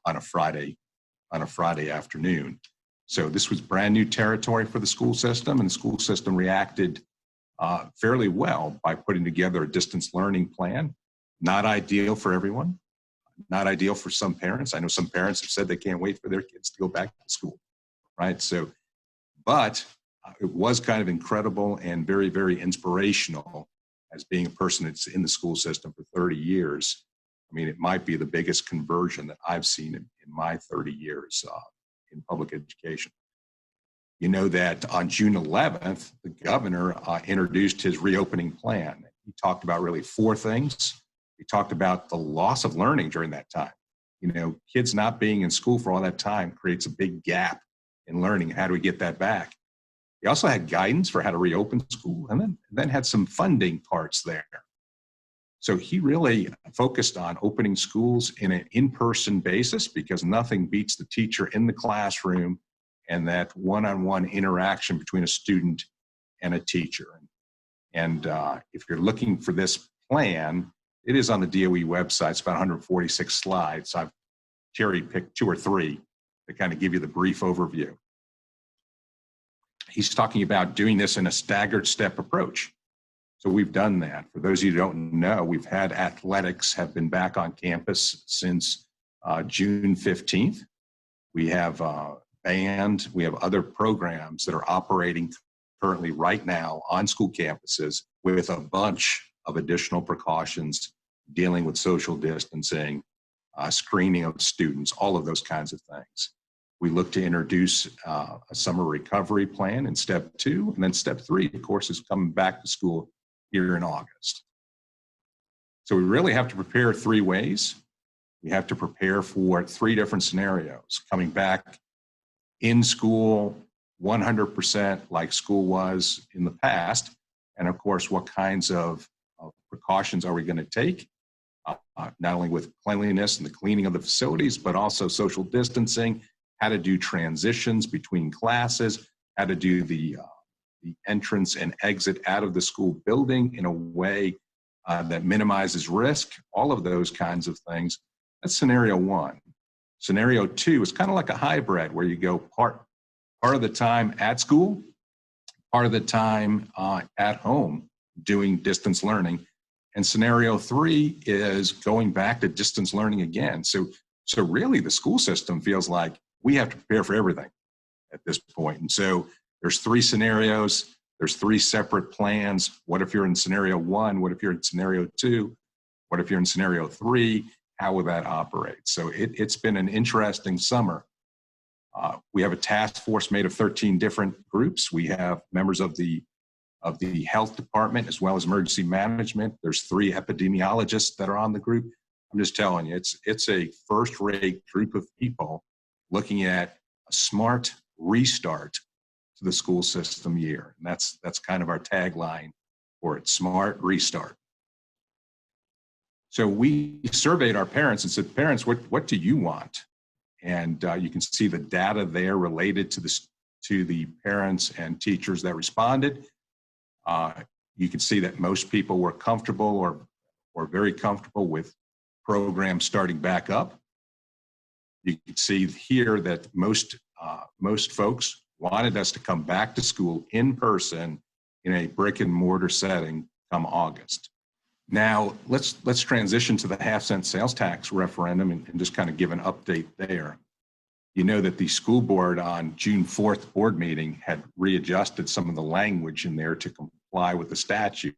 on a Friday afternoon. So this was brand new territory for the school system, and the school system reacted fairly well by putting together a distance learning plan, Not ideal for everyone, not ideal for some parents. I know some parents have said they can't wait for their kids to go back to school, right? So, but it was kind of incredible and very, very inspirational as being a person that's in the school system for 30 years. I mean, it might be the biggest conversion that I've seen in my 30 years in public education. You know that on June 11th, the governor introduced his reopening plan. He talked about really 4 things. He talked about the loss of learning during that time. You know, kids not being in school for all that time creates a big gap in learning. How do we get that back? He also had guidance for how to reopen school, and then had some funding parts there. So he really focused on opening schools in an in-person basis, because nothing beats the teacher in the classroom and that one-on-one interaction between a student and a teacher. And if you're looking for this plan, it is on the DOE website. It's about 146 slides. I've cherry-picked 2 or 3 to kind of give you the brief overview. He's talking about doing this in a staggered step approach. So we've done that. For those of you who don't know, we've had athletics have been back on campus since June 15th. We have band, we have other programs that are operating currently right now on school campuses with a bunch of additional precautions dealing with social distancing, screening of students, all of those kinds of things. We look to introduce a summer recovery plan in step 2, and then step 3, of course, is coming back to school here in August. So we really have to prepare 3 ways. We have to prepare for 3 different scenarios: coming back in school 100% like school was in the past, and of course, what kinds of precautions are we going to take, not only with cleanliness and the cleaning of the facilities, but also social distancing, how to do transitions between classes, how to do the entrance and exit out of the school building in a way that minimizes risk, all of those kinds of things. That's scenario 1. Scenario 2 is kind of like a hybrid, where you go part of the time at school, part of the time at home doing distance learning. And scenario 3 is going back to distance learning again. So really the school system feels like we have to prepare for everything at this point. And so there's 3 scenarios, there's 3 separate plans. What if you're in scenario 1? What if you're in scenario 2? What if you're in scenario 3? How will that operate? So it's been an interesting summer. We have a task force made of 13 different groups. We have members of the health department as well as emergency management. There's 3 epidemiologists that are on the group. I'm just telling you, it's a first-rate group of people looking at a smart restart to the school system year. And that's kind of our tagline for it: smart restart. So we surveyed our parents and said, parents, what do you want? And you can see the data there related to the parents and teachers that responded. You can see that most people were comfortable or very comfortable with programs starting back up. You can see here that most folks wanted us to come back to school in person in a brick and mortar setting come August. Now, let's transition to the half-cent sales tax referendum and just kind of give an update there. You know that the school board on June 4th board meeting had readjusted some of the language in there to comply with the statute,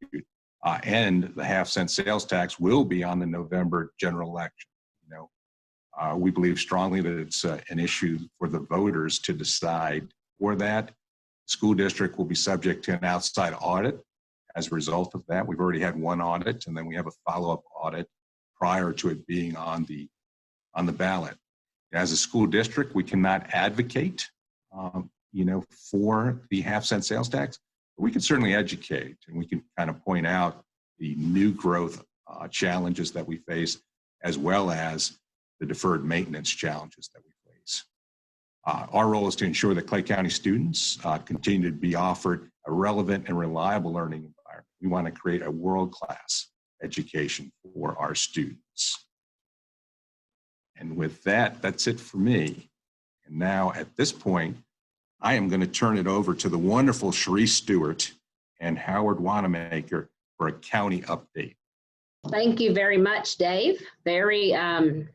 and the half-cent sales tax will be on the November general election. You know, we believe strongly that it's an issue for the voters to decide for that. School district will be subject to an outside audit. As a result of that, we've already had 1 audit, and then we have a follow-up audit prior to it being on the ballot. As a school district, we cannot advocate, for the half-cent sales tax, but we can certainly educate, and we can kind of point out the new growth challenges that we face, as well as the deferred maintenance challenges that we face. Our role is to ensure that Clay County students continue to be offered a relevant and reliable learning environment. We want to create a world-class education for our students. And with that, that's it for me. And now at this point, I am going to turn it over to the wonderful Chereese Stewart and Howard Wanamaker for a county update. Thank you very much, Dave. Very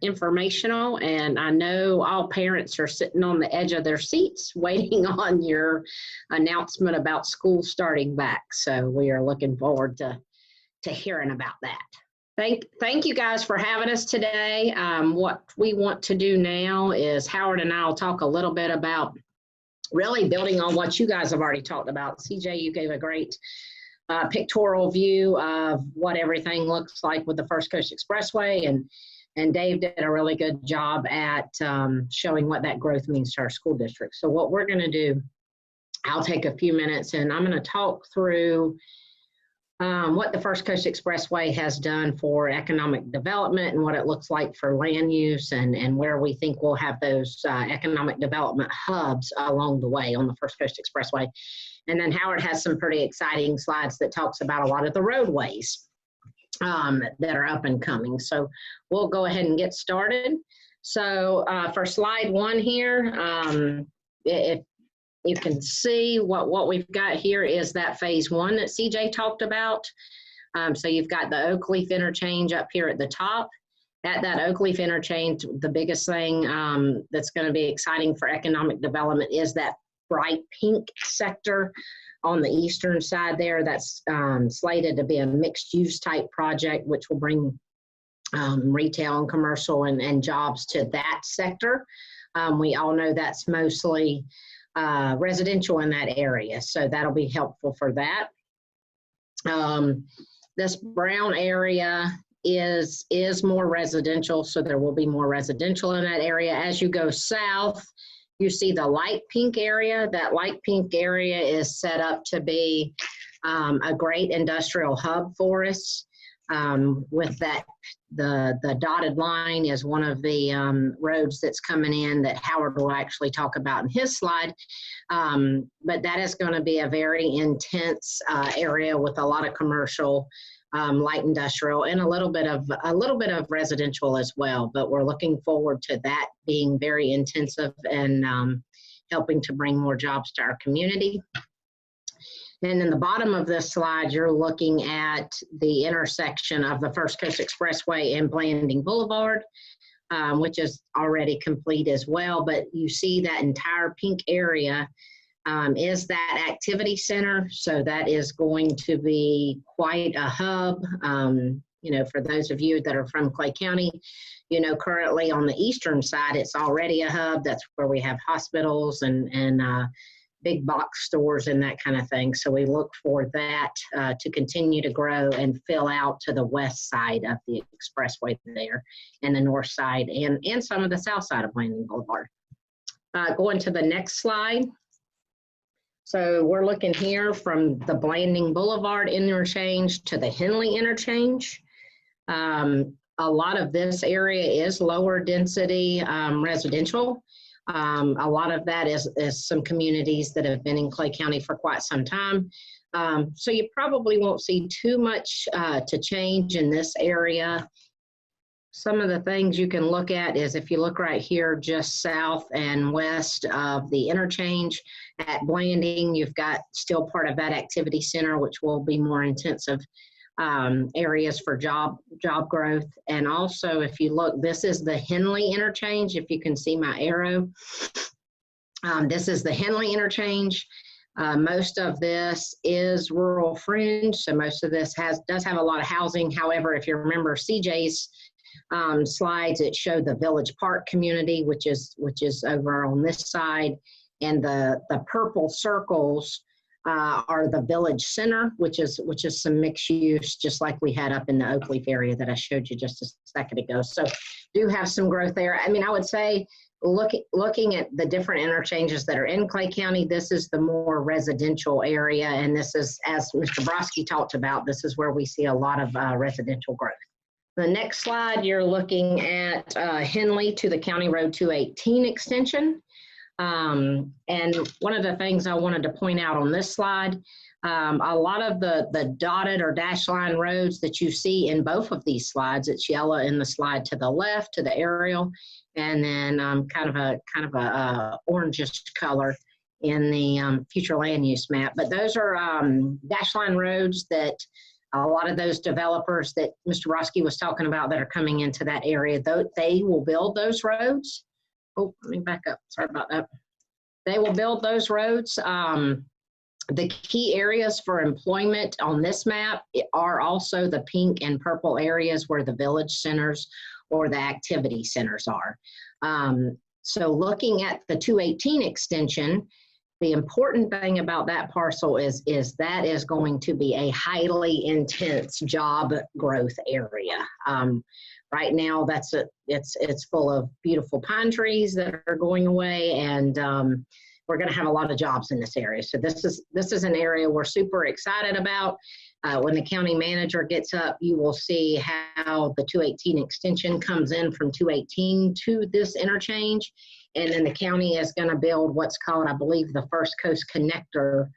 informational, and I know all parents are sitting on the edge of their seats waiting on your announcement about school starting back. So we are looking forward to hearing about that. Thank you guys for having us today. What we want to do now is Howard and I will talk a little bit about really building on what you guys have already talked about. CJ, you gave a great pictorial view of what everything looks like with the First Coast Expressway, and Dave did a really good job at showing what that growth means to our school district. So what we're going to do, I'll take a few minutes and I'm going to talk through what the First Coast Expressway has done for economic development and what it looks like for land use, and where we think we'll have those economic development hubs along the way on the First Coast Expressway. And then Howard has some pretty exciting slides that talks about a lot of the roadways that are up and coming. So we'll go ahead and get started. So for slide 1 here, if you can see what we've got here is that phase 1 that CJ talked about. So you've got the Oak Leaf interchange up here at the top. At that Oak Leaf interchange, the biggest thing that's going to be exciting for economic development is that bright pink sector on the eastern side there. That's slated to be a mixed use type project, which will bring retail and commercial and jobs to that sector. We all know that's mostly residential in that area, so that'll be helpful for that. This brown area is more residential, so there will be more residential in that area. As you go south, you see the light pink area. That light pink area is set up to be a great industrial hub for us. With that, the dotted line is one of the roads that's coming in that Howard will actually talk about in his slide. But that is going to be a very intense area with a lot of commercial, light industrial, and a little bit of residential as well. But we're looking forward to that being very intensive and helping to bring more jobs to our community. And in the bottom of this slide, you're looking at the intersection of the First Coast Expressway and Blanding Boulevard, which is already complete as well. But you see that entire pink area is that activity center. So that is going to be quite a hub. You know, for those of you that are from Clay County, you know, currently on the eastern side, it's already a hub. That's where we have hospitals and big box stores and that kind of thing. So we look for that to continue to grow and fill out to the west side of the expressway there, and the north side, and some of the south side of Blanding Boulevard. Going to the next slide. So we're looking here from the Blanding Boulevard interchange to the Henley interchange. A lot of this area is lower density residential. A lot of that is some communities that have been in Clay County for quite some time. So you probably won't see too much to change in this area. Some of the things you can look at is if you look right here, just south and west of the interchange at Blanding, you've got still part of that activity center, which will be more intensive areas for job growth. And also, if you look, this is the Henley interchange. If you can see my arrow, this is the Henley interchange. Most of this is rural fringe, so most of this does have a lot of housing. However, if you remember CJ's slides, it showed the Village Park community, which is over on this side, and the purple circles are the Village Center, which is some mixed use, just like we had up in the Oak Leaf area that I showed you just a second ago. So do have some growth there. I mean, I would say looking at the different interchanges that are in Clay County, this is the more residential area, and this is, as Mr. Broskie talked about, this is where we see a lot of residential growth. The next slide, you're looking at Henley to the County Road 218 extension. And one of the things I wanted to point out on this slide, a lot of the dotted or dash line roads that you see in both of these slides, it's yellow in the slide to the left, to the aerial, and then kind of a orangish color in the future land use map. But those are dash line roads that A lot of those developers that Mr. Broskie was talking about that are coming into that area, they will build those roads. Oh, let me back up. Sorry about that. They will build those roads. The key areas for employment on this map are also the pink and purple areas where the village centers or the activity centers are. So looking at the 218 extension, the important thing about that parcel is that is going to be a highly intense job growth area. Right now, it's full of beautiful pine trees that are going away, and we're going to have a lot of jobs in this area. So this is an area we're super excited about. When the county manager gets up, you will see how the 218 extension comes in from 218 to this interchange. And then the county is going to build what's called, I believe, the First Coast Connector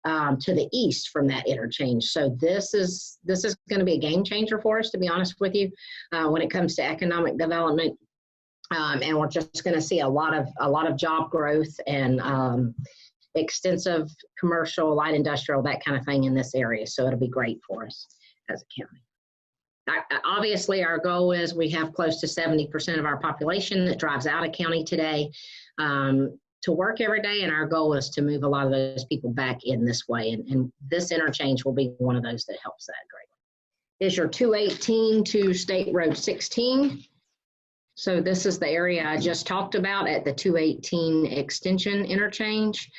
to the east from that interchange. So this is going to be a game changer for us, to be honest with you, when it comes to economic development. And we're just going to see a lot of job growth and extensive commercial, light industrial, that kind of thing in this area. So it'll be great for us as a county. Obviously, our goal is we have close to 70% of our population that drives out of county today to work every day, and our goal is to move a lot of those people back in this way, and this interchange will be one of those that helps that greatly. Is your 218 to State Road 16. So this is the area I just talked about at the 218 extension interchange.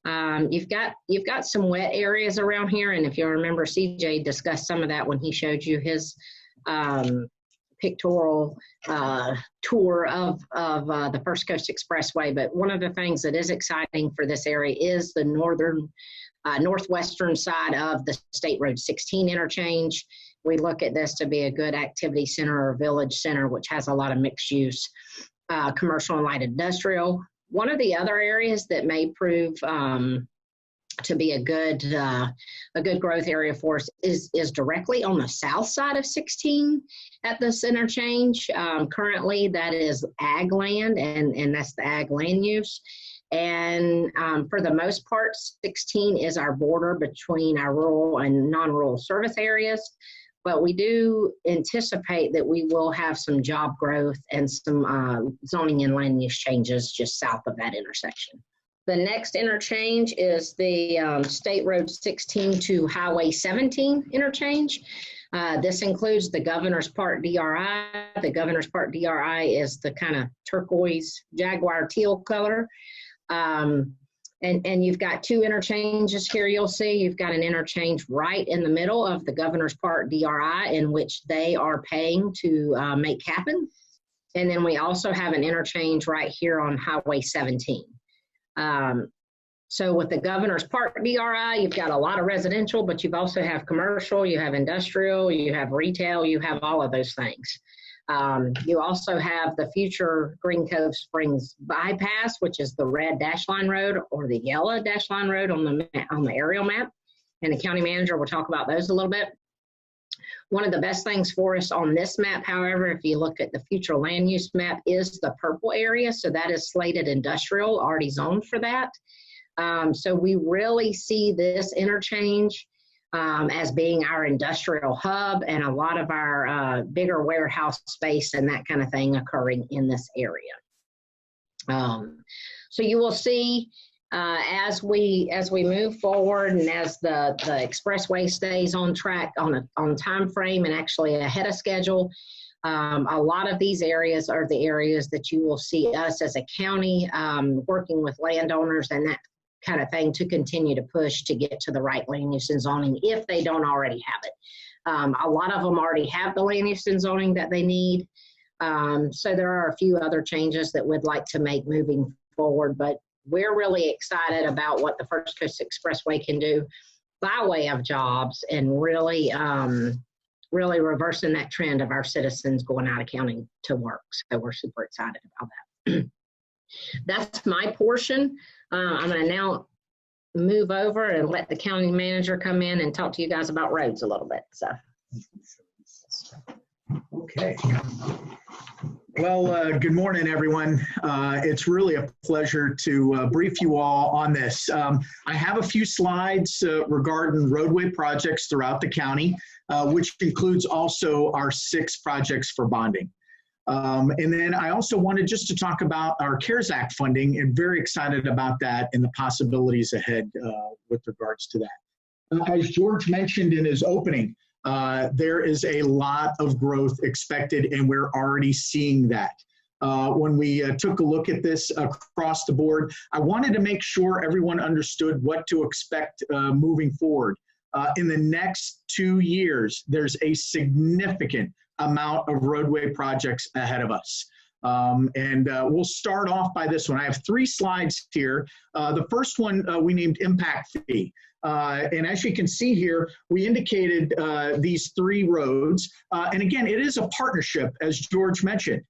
You've got some wet areas around here, and if you remember, CJ discussed some of that when he showed you his pictorial tour of the First Coast Expressway. But one of the things that is exciting for this area is the northwestern side of the State Road 16 interchange. We look at this to be a good activity center or village center, which has a lot of mixed use, commercial and light industrial. One of the other areas that may prove to be a good growth area for us is directly on the south side of 16 at this interchange. Currently, that is ag land, and that's the ag land use. And for the most part, 16 is our border between our rural and non-rural service areas. But we do anticipate that we will have some job growth and some zoning and land use changes just south of that intersection. The next interchange is the State Road 16 to Highway 17 interchange. This includes the Governor's Park DRI. The Governor's Park DRI is the kind of turquoise jaguar teal color. And you've got two interchanges here you'll see. You've got an interchange right in the middle of the Governor's Park DRI in which they are paying to make happen. And then we also have an interchange right here on Highway 17. So with the Governor's Park DRI, you've got a lot of residential, but you've also have commercial, you have industrial, you have retail, you have all of those things. You also have the future Green Cove Springs bypass, which is the red dash line road or the yellow dash line road on the aerial map. And the county manager will talk about those a little bit. One of the best things for us on this map, however, if you look at the future land use map, is the purple area. So that is slated industrial, already zoned for that. So we really see this interchange as being our industrial hub, and a lot of our bigger warehouse space and that kind of thing occurring in this area. So you will see as we move forward and as the expressway stays on track on time frame and actually ahead of schedule, a lot of these areas are the areas that you will see us as a county working with landowners and that kind of thing to continue to push to get to the right land use and zoning if they don't already have it. A lot of them already have the land use and zoning that they need. So there are a few other changes that we'd like to make moving forward, but we're really excited about what the First Coast Expressway can do by way of jobs and really reversing that trend of our citizens going out of county to work. So we're super excited about that. That's my portion. I'm going to now move over and let the county manager come in and talk to you guys about roads a little bit. So, Okay. Good morning, everyone. It's really a pleasure to brief you all on this. I have a few slides regarding roadway projects throughout the county, which includes also our 6 projects for bonding. And then I also wanted just to talk about our CARES Act funding, and very excited about that and the possibilities ahead with regards to that. As George mentioned in his opening, there is a lot of growth expected, and we're already seeing that. When we took a look at this across the board, I wanted to make sure everyone understood what to expect moving forward. In the next 2 years, there's a significant amount of roadway projects ahead of us. We'll start off by this one. I have 3 slides here. The first one we named Impact Fee. And as you can see here, we indicated these 3 roads. And again, it is a partnership, as George mentioned.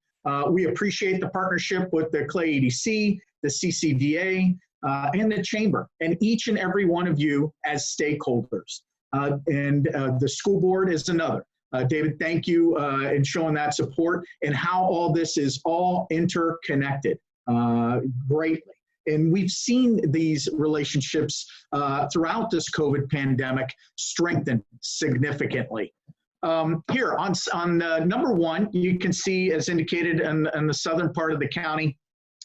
We appreciate the partnership with the Clay EDC, the CCDA, and the Chamber, and each and every one of you as stakeholders. The school board is another. David, thank you in showing that support and how all this is all interconnected greatly. And we've seen these relationships throughout this COVID pandemic strengthen significantly. Here on number 1, you can see, as indicated in the southern part of the county,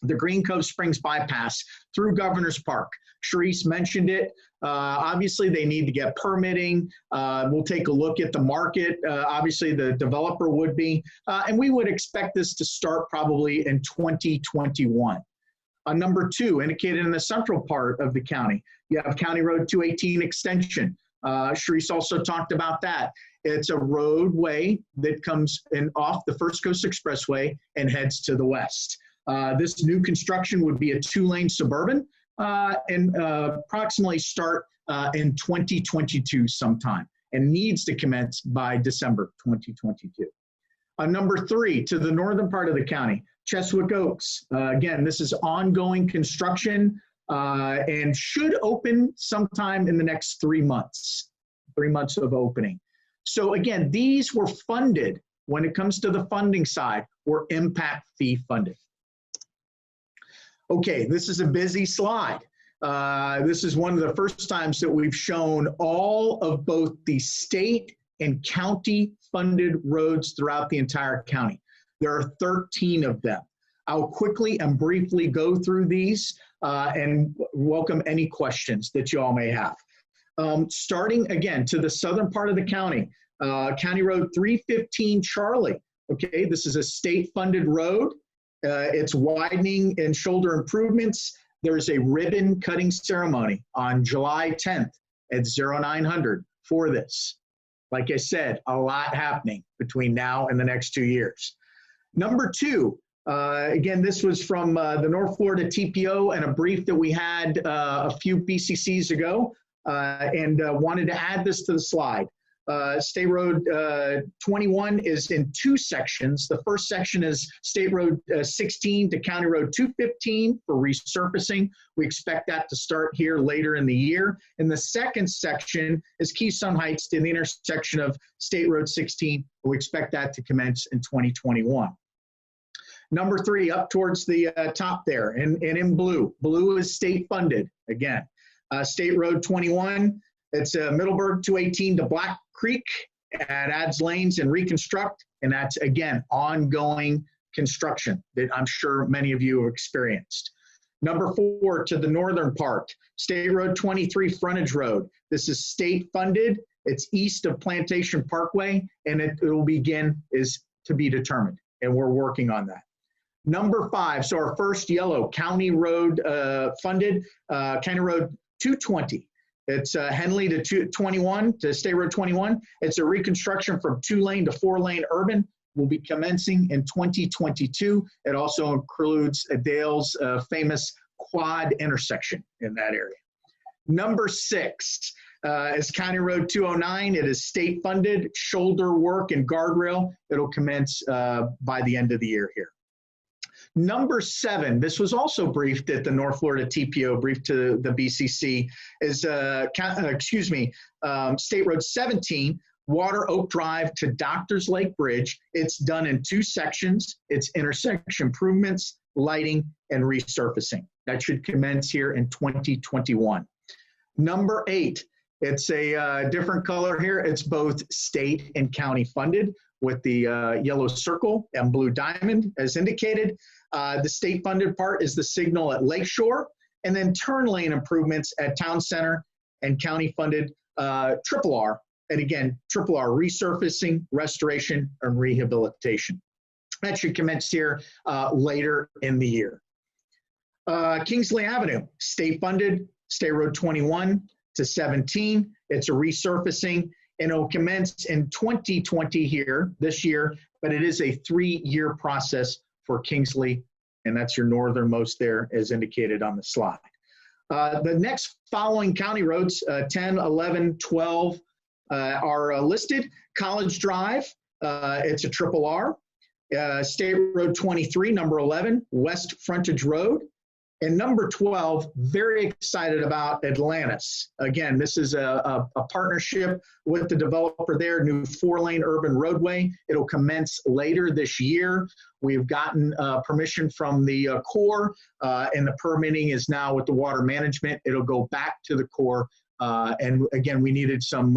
the Green Cove Springs bypass through Governor's Park. Chereese mentioned it. Obviously, they need to get permitting. We'll take a look at the market. Obviously, the developer would be. And we would expect this to start probably in 2021. Number 2, indicated in the central part of the county, you have County Road 218 extension. Chereese also talked about that. It's a roadway that comes in off the First Coast Expressway and heads to the west. This new construction would be a 2-lane suburban and approximately start in 2022 sometime, and needs to commence by December 2022. Number 3, to the northern part of the county, Cheswick Oaks. Again, this is ongoing construction and should open sometime in the next 3 months, 3 months of opening. So again, these were funded, when it comes to the funding side, were impact fee funded. Okay, this is a busy slide. This is one of the first times that we've shown all of both the state and county funded roads throughout the entire county. There are 13 of them. I'll quickly and briefly go through these and welcome any questions that you all may have. Starting again to the southern part of the county, County Road 315 Charlie. Okay, this is a state funded road. It's widening and shoulder improvements. There's a ribbon cutting ceremony on July 10th at 0900 for this. Like I said, a lot happening between now and the next 2 years. Number 2, again, this was from the North Florida TPO and a brief that we had a few BCCs ago, and wanted to add this to the slide. State Road 21 is in 2 sections. The first section is State Road 16 to County Road 215 for resurfacing. We expect that to start here later in the year. And the second section is Keystone Heights to the intersection of State Road 16. We expect that to commence in 2021. Number 3, up towards the top there, and in blue. Blue is state funded, again. State Road 21, it's Middleburg 218 to Black Creek. It adds lanes and reconstruct, and that's, again, ongoing construction that I'm sure many of you have experienced. Number 4, to the northern part, State Road 23 Frontage Road. This is state funded. It's east of Plantation Parkway, and it will begin is to be determined, and we're working on that. Number 5, so our first yellow, County Road funded, County Road 220. It's Henley to 221 to State Road 21. It's a reconstruction from 2-lane to 4-lane urban. Will be commencing in 2022. It also includes Dale's famous quad intersection in that area. Number 6 is County Road 209. It is state funded, shoulder work and guardrail. It'll commence by the end of the year here. Number 7, this was also briefed at the North Florida TPO, briefed to the BCC, is State Road 17, Water Oak Drive to Doctors Lake Bridge. It's done in 2 sections. It's intersection improvements, lighting, and resurfacing. That should commence here in 2021. Number 8, it's a different color here. It's both state and county funded with the yellow circle and blue diamond as indicated. The state funded part is the signal at Lakeshore, and then turn lane improvements at Town Center, and county funded Triple R. And again, Triple R resurfacing, restoration, and rehabilitation. That should commence here later in the year. Kingsley Avenue, state funded, State Road 21 to 17. It's a resurfacing, and it'll commence in 2020 here, this year, but it is a 3-year process for Kingsley, and that's your northernmost there as indicated on the slide. The next following county roads, 10, 11, 12, are listed. College Drive, it's a Triple R. State Road 23, number 11, West Frontage Road. And number 12, very excited about Atlantis. Again, this is a partnership with the developer there, new 4-lane urban roadway. It'll commence later this year. We've gotten permission from the Corps, and the permitting is now with the water management. It'll go back to the Corps. And again, we needed some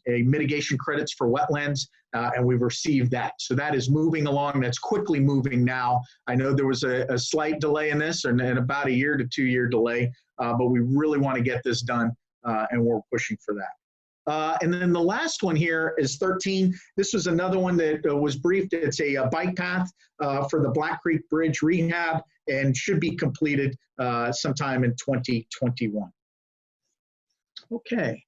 mitigation credits for wetlands, and we've received that. So that is moving along. That's quickly moving now. I know there was a slight delay in this, and about a 1 to 2 year delay, but we really want to get this done, and we're pushing for that. And then the last one here is 13. This was another one that was briefed. It's a bike path for the Black Creek Bridge rehab, and should be completed sometime in 2021. Okay.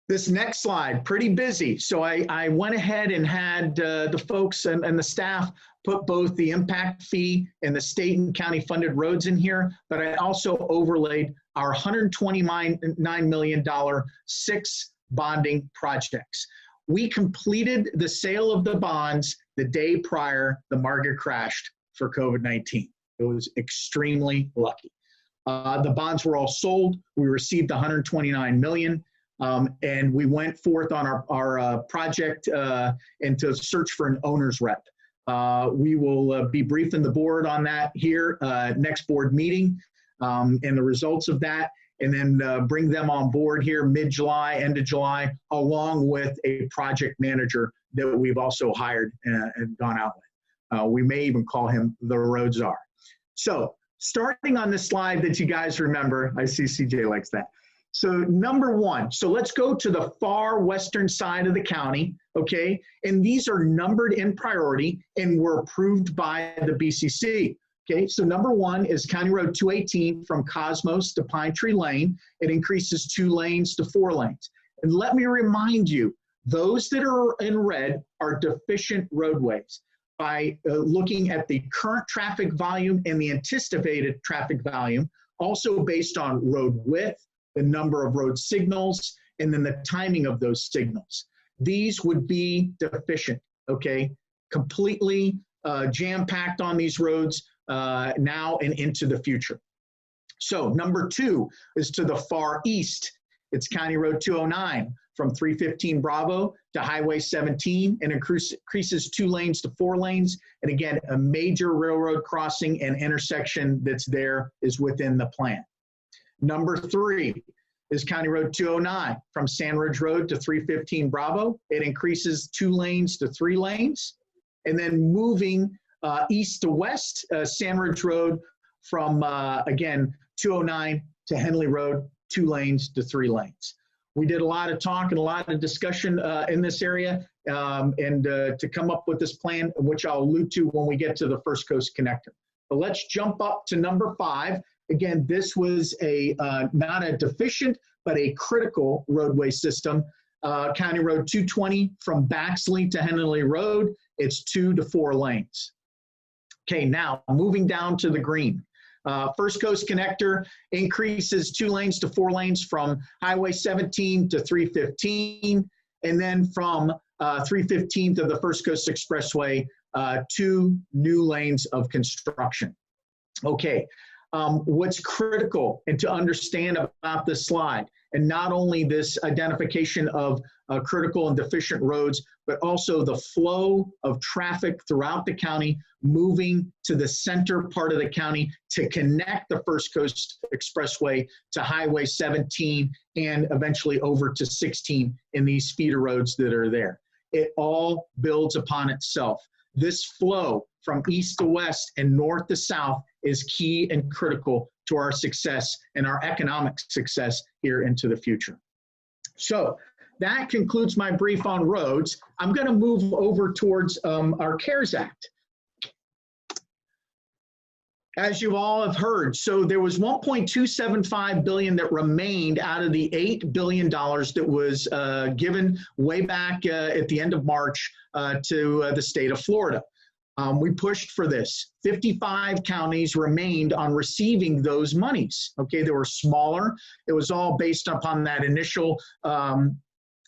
This next slide, pretty busy. So I went ahead and had the folks and the staff put both the impact fee and the state and county funded roads in here, but I also overlaid our $129 million 6 bonding projects. We completed the sale of the bonds the day prior the market crashed for COVID-19. It was extremely lucky. The bonds were all sold. We received $129 million. And we went forth on our project and to search for an owner's rep. We will be briefing the board on that here next board meeting and the results of that, and then bring them on board here mid-July, end of July, along with a project manager that we've also hired and gone out with. We may even call him the road czar. So starting on this slide that you guys remember, I see CJ likes that. So number 1, so let's go to the far western side of the county, okay? And these are numbered in priority and were approved by the BCC, okay? So number 1 is County Road 218 from Cosmos to Pine Tree Lane. It increases 2 lanes to 4 lanes. And let me remind you, those that are in red are deficient roadways. By looking at the current traffic volume and the anticipated traffic volume, also based on road width, the number of road signals, and then the timing of those signals. These would be deficient, okay? Completely jam-packed on these roads now and into the future. So number 2 is to the far east. It's County Road 209 from 315 Bravo to Highway 17, and increases 2 lanes to 4 lanes. And again, a major railroad crossing and intersection that's there is within the plan. Number 3 is County Road 209 from Sand Ridge Road to 315 Bravo. It increases 2 lanes to 3 lanes. And then moving east to west, Sand Ridge Road from, again, 209 to Henley Road, 2 lanes to 3 lanes. We did a lot of talk and a lot of discussion in this area and to come up with this plan, which I'll allude to when we get to the First Coast Connector. But let's jump up to number 5. Again, this was not a deficient, but a critical roadway system. County Road 220 from Baxley to Henley Road, it's 2 to 4 lanes. Okay, now moving down to the green. First Coast Connector increases 2 lanes to 4 lanes from Highway 17 to 315, and then from 315 to the First Coast Expressway, 2 new lanes of construction. Okay. What's critical and to understand about this slide, And not only this identification of critical and deficient roads, but also the flow of traffic throughout the county, moving to the center part of the county to connect the First Coast Expressway to Highway 17 and eventually over to 16 in these feeder roads that are there. It all builds upon itself. This flow from east to west and north to south is key and critical to our success and our economic success here into the future. So that concludes my brief on roads. I'm going to move over towards our CARES Act. As you all have heard, so there was $1.275 billion that remained out of the $8 billion that was given way back at the end of March to the state of Florida. We pushed for this. 55 counties remained on receiving those monies. Okay, they were smaller. It was all based upon that initial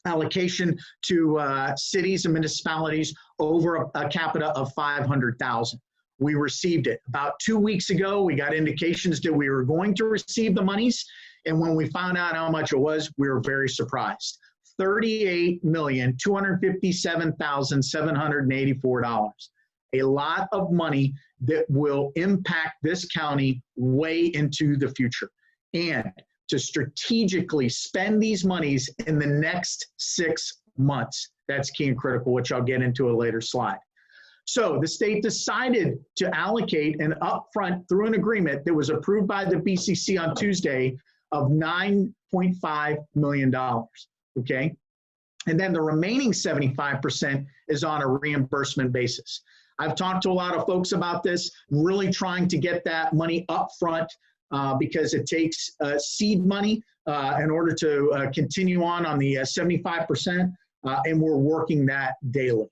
allocation to cities and municipalities over a capita of 500,000. We received it. About 2 weeks ago, we got indications that we were going to receive the monies. And when we found out how much it was, we were very surprised. $38,257,784. A lot of money that will impact this county way into the future. And to strategically spend these monies in the next 6 months. That's key and critical, which I'll get into a later slide. So the state decided to allocate an upfront through an agreement that was approved by the BCC on Tuesday of $9.5 million, okay? And then the remaining 75% is on a reimbursement basis. I've talked to a lot of folks about this, really trying to get that money upfront because it takes seed money in order to continue on the 75%, and we're working that daily.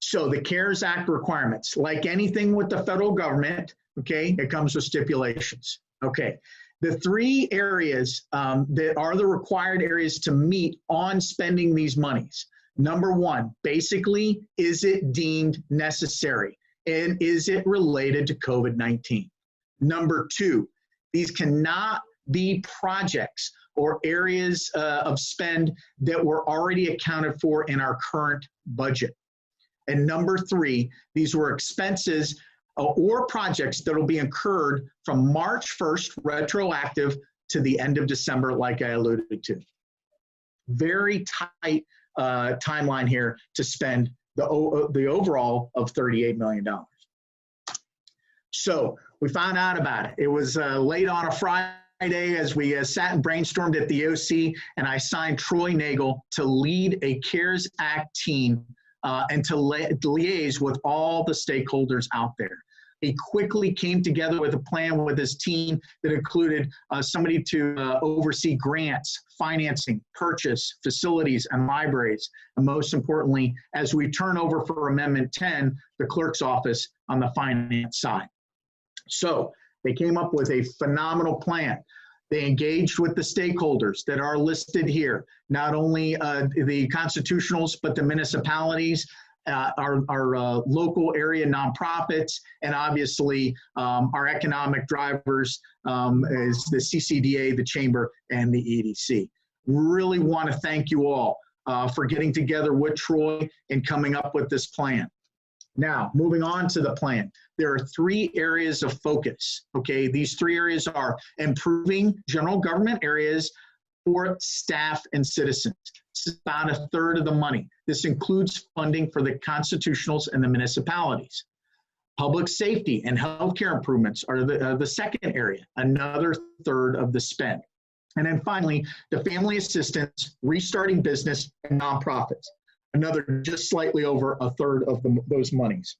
So the CARES Act requirements, like anything with the federal government, okay, it comes with stipulations. Okay, the 3 areas that are the required areas to meet on spending these monies. Number 1, basically, is it deemed necessary? And is it related to COVID-19? Number 2, these cannot be projects or areas of spend that were already accounted for in our current budget. And number 3, these were expenses or projects that will be incurred from March 1st, retroactive, to the end of December, like I alluded to. Very tight timeline here to spend the overall of $38 million. So we found out about it. It was late on a Friday as we sat and brainstormed at the OC, and I signed Troy Nagel to lead a CARES Act team and to liaise with all the stakeholders out there. He quickly came together with a plan with his team that included somebody to oversee grants, financing, purchase, facilities, and libraries. And most importantly, as we turn over for Amendment 10, the clerk's office on the finance side. So they came up with a phenomenal plan. They engaged with the stakeholders that are listed here, not only the constitutionals, but the municipalities, our local area nonprofits, and obviously our economic drivers is the CCDA, the Chamber, and the EDC. Really want to thank you all for getting together with Troy and coming up with this plan. Now, moving on to the plan, there are 3 areas of focus, okay? These 3 areas are improving general government areas for staff and citizens. This is about 1/3 of the money. This includes funding for the constitutionals and the municipalities. Public safety and healthcare improvements are the second area, another 1/3 of the spend. And then finally, the family assistance, restarting business, and nonprofits. Another just slightly over 1/3 of those monies.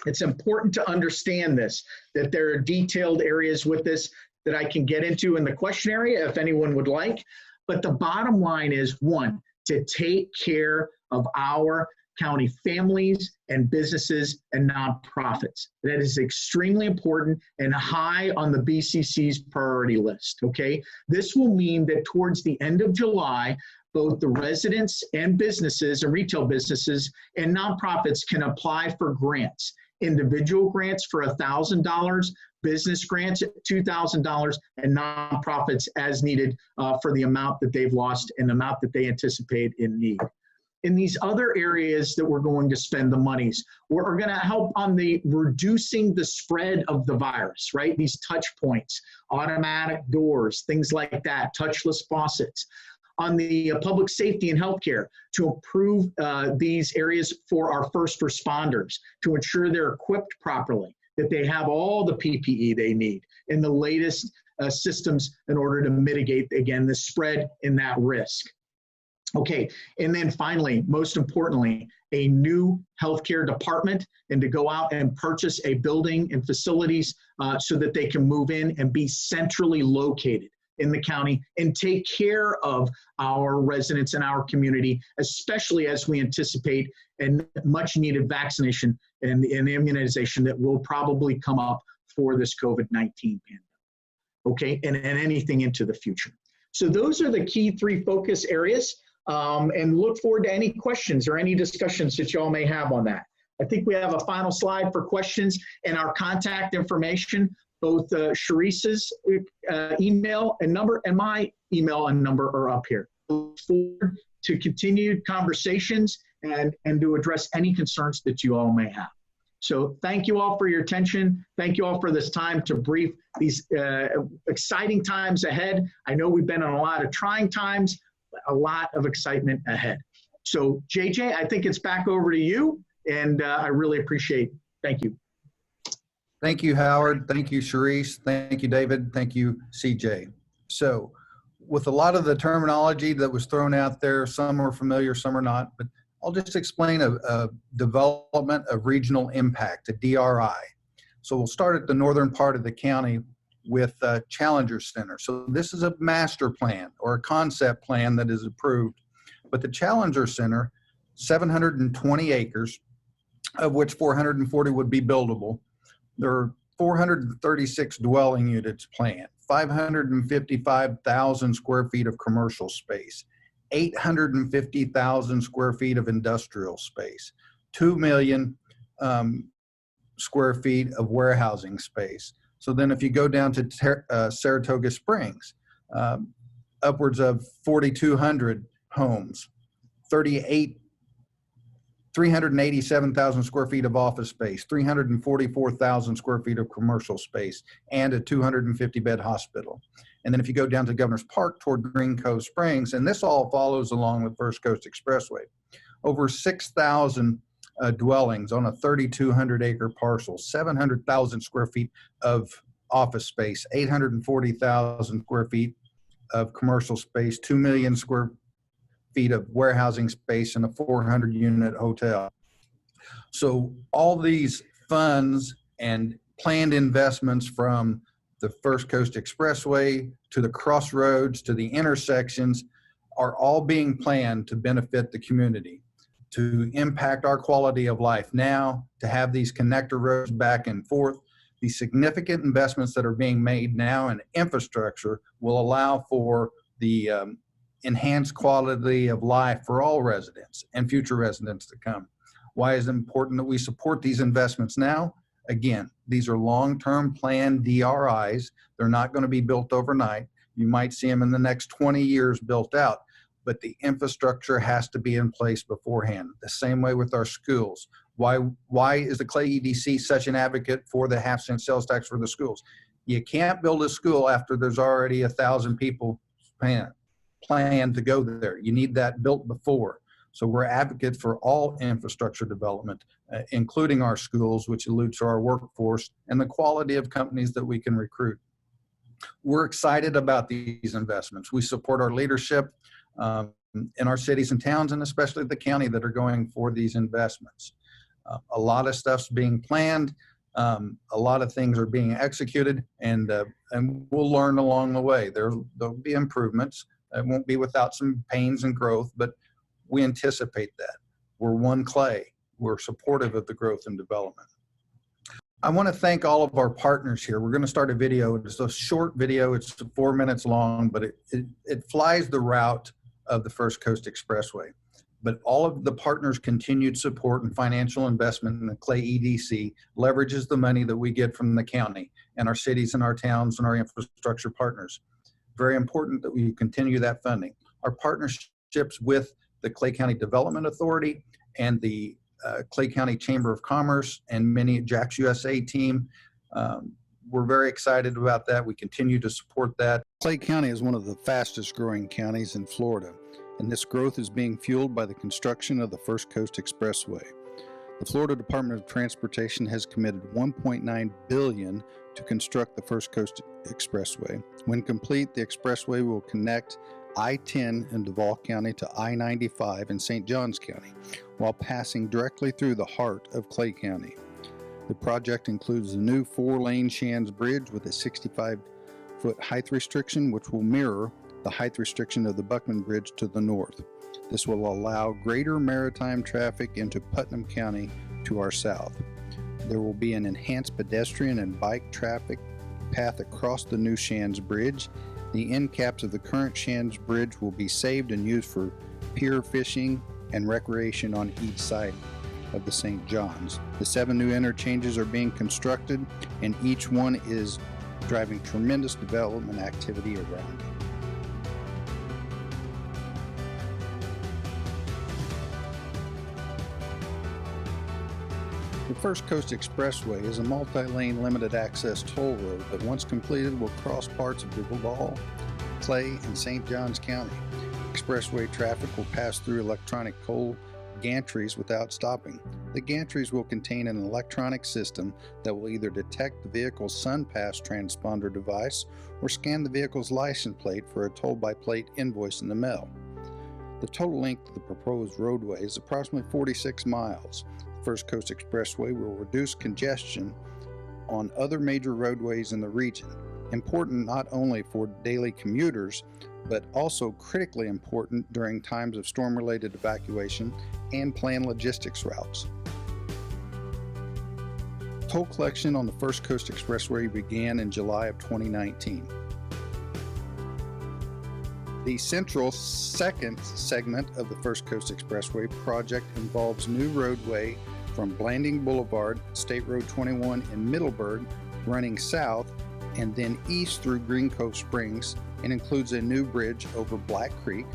It's important to understand this, that there are detailed areas with this that I can get into in the question area if anyone would like. But the bottom line is, 1, to take care of our county families and businesses and nonprofits. That is extremely important and high on the BCC's priority list, okay? This will mean that towards the end of July, both the residents and businesses and retail businesses and nonprofits can apply for grants. Individual grants for $1,000, business grants at $2,000, and nonprofits as needed for the amount that they've lost and the amount that they anticipate in need. In these other areas that we're going to spend the monies, we're going to help on the reducing the spread of the virus, right? These touch points, automatic doors, things like that, touchless faucets. On the public safety and healthcare, to improve these areas for our first responders, to ensure they're equipped properly, that they have all the PPE they need and the latest systems in order to mitigate, again, the spread in that risk. Okay, and then finally, most importantly, a new healthcare department, and to go out and purchase a building and facilities so that they can move in and be centrally located in the county and take care of our residents and our community, especially as we anticipate a much needed vaccination and immunization that will probably come up for this COVID-19 pandemic. Okay, and anything into the future. So those are the key 3 focus areas. And look forward to any questions or any discussions that y'all may have on that. I think we have a final slide for questions and our contact information, both Chereese's email and number and my email and number are up here. Look forward to continued conversations and to address any concerns that you all may have. So thank you all for your attention. Thank you all for this time to brief these exciting times ahead. I know we've been in a lot of trying times, a lot of excitement ahead. So JJ, I think it's back over to you, and I really appreciate it. Thank you. Thank you, Howard. Thank you, Chereese. Thank you, David. Thank you, CJ. So with a lot of the terminology that was thrown out there, some are familiar, some are not, but I'll just explain a development of regional impact, a DRI. So we'll start at the northern part of the county with Challenger Center. So this is a master plan or a concept plan that is approved, but the Challenger Center, 720 acres, of which 440 would be buildable. There are 436 dwelling units planned, 555,000 square feet of commercial space, 850,000 square feet of industrial space, 2 million square feet of warehousing space. So then if you go down to Saratoga Springs, upwards of 4,200 homes, 387,000 square feet of office space, 344,000 square feet of commercial space, and a 250-bed hospital. And then if you go down to Governor's Park toward Green Cove Springs, and this all follows along with First Coast Expressway, over 6,000 dwellings on a 3,200-acre parcel, 700,000 square feet of office space, 840,000 square feet of commercial space, 2 million square feet of warehousing space, and a 400-unit hotel. So all these funds and planned investments, from the First Coast Expressway to the crossroads to the intersections, are all being planned to benefit the community, to impact our quality of life now, to have these connector roads back and forth. The significant investments that are being made now in infrastructure will allow for the enhanced quality of life for all residents and future residents to come. Why is it important that we support these investments now? Again, these are long-term planned DRIs. They're not going to be built overnight. You might see them in the next 20 years built out, but the infrastructure has to be in place beforehand. The same way with our schools. Why is the Clay EDC such an advocate for the half-cent sales tax for the schools? You can't build a school after there's already 1,000 people planned to go there. You need that built before. So we're advocates for all infrastructure development, including our schools, which alludes to our workforce and the quality of companies that we can recruit. We're excited about these investments. We support our leadership in our cities and towns, and especially the county, that are going for these investments. A lot of stuff's being planned. A lot of things are being executed, and we'll learn along the way. There'll be improvements. It won't be without some pains and growth, but we anticipate that. We're one Clay. We're supportive of the growth and development. I want to thank all of our partners here. We're going to start a video. It's a short video. It's 4 minutes long, but it flies the route of the First Coast Expressway. But all of the partners' continued support and financial investment in the Clay EDC leverages the money that we get from the county and our cities and our towns and our infrastructure partners. Very important that we continue that funding. Our partnerships with the Clay County Development Authority and the Clay County Chamber of Commerce and many Jack's USA team. We're very excited about that. We continue to support that. Clay County is one of the fastest growing counties in Florida, and this growth is being fueled by the construction of the First Coast Expressway. The Florida Department of Transportation has committed $1.9 billion to construct the First Coast Expressway. When complete, the expressway will connect I-10 in Duval County to I-95 in St. Johns County, while passing directly through the heart of Clay County. The project includes the new 4-lane Shands Bridge with a 65-foot height restriction, which will mirror the height restriction of the Buckman Bridge to the north. This will allow greater maritime traffic into Putnam County to our south. There will be an enhanced pedestrian and bike traffic path across the new Shands Bridge. The end caps of the current Shands Bridge will be saved and used for pier fishing and recreation on each side of the St. Johns. The 7 new interchanges are being constructed, and each one is driving tremendous development activity around it. The First Coast Expressway is a multi-lane limited access toll road that once completed will cross parts of Duval, Clay, and St. Johns County. Expressway traffic will pass through electronic toll gantries without stopping. The gantries will contain an electronic system that will either detect the vehicle's SunPass transponder device or scan the vehicle's license plate for a toll-by-plate invoice in the mail. The total length of the proposed roadway is approximately 46 miles. The First Coast Expressway will reduce congestion on other major roadways in the region, important not only for daily commuters, but also critically important during times of storm-related evacuation and planned logistics routes. Toll collection on the First Coast Expressway began in July of 2019. The central second segment of the First Coast Expressway project involves new roadway from Blanding Boulevard, State Road 21 in Middleburg, running south and then east through Green Cove Springs, and includes a new bridge over Black Creek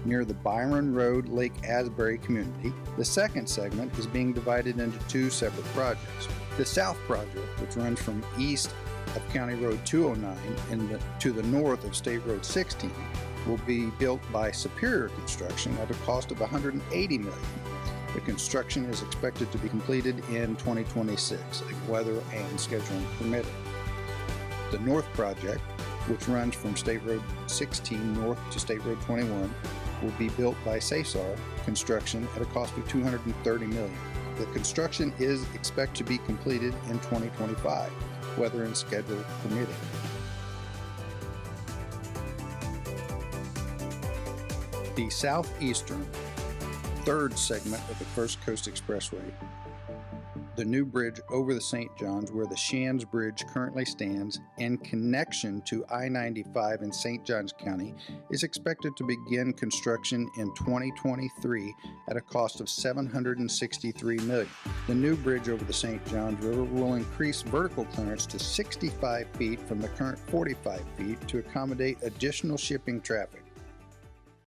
near the Byron Road Lake Asbury community. The second segment is being divided into 2 separate projects. The South project, which runs from east of County Road 209 to the north of State Road 16, will be built by Superior Construction at a cost of $180 million. The construction is expected to be completed in 2026, if weather and scheduling permitting. The North project, which runs from State Road 16 north to State Road 21, will be built by Cesar Construction at a cost of $230 million. The construction is expected to be completed in 2025, weather and schedule permitting. The southeastern third segment of the First Coast Expressway, the new bridge over the St. Johns where the Shands Bridge currently stands, and connection to I-95 in St. Johns County, is expected to begin construction in 2023 at a cost of $763 million. The new bridge over the St. Johns River will increase vertical clearance to 65 feet from the current 45 feet to accommodate additional shipping traffic.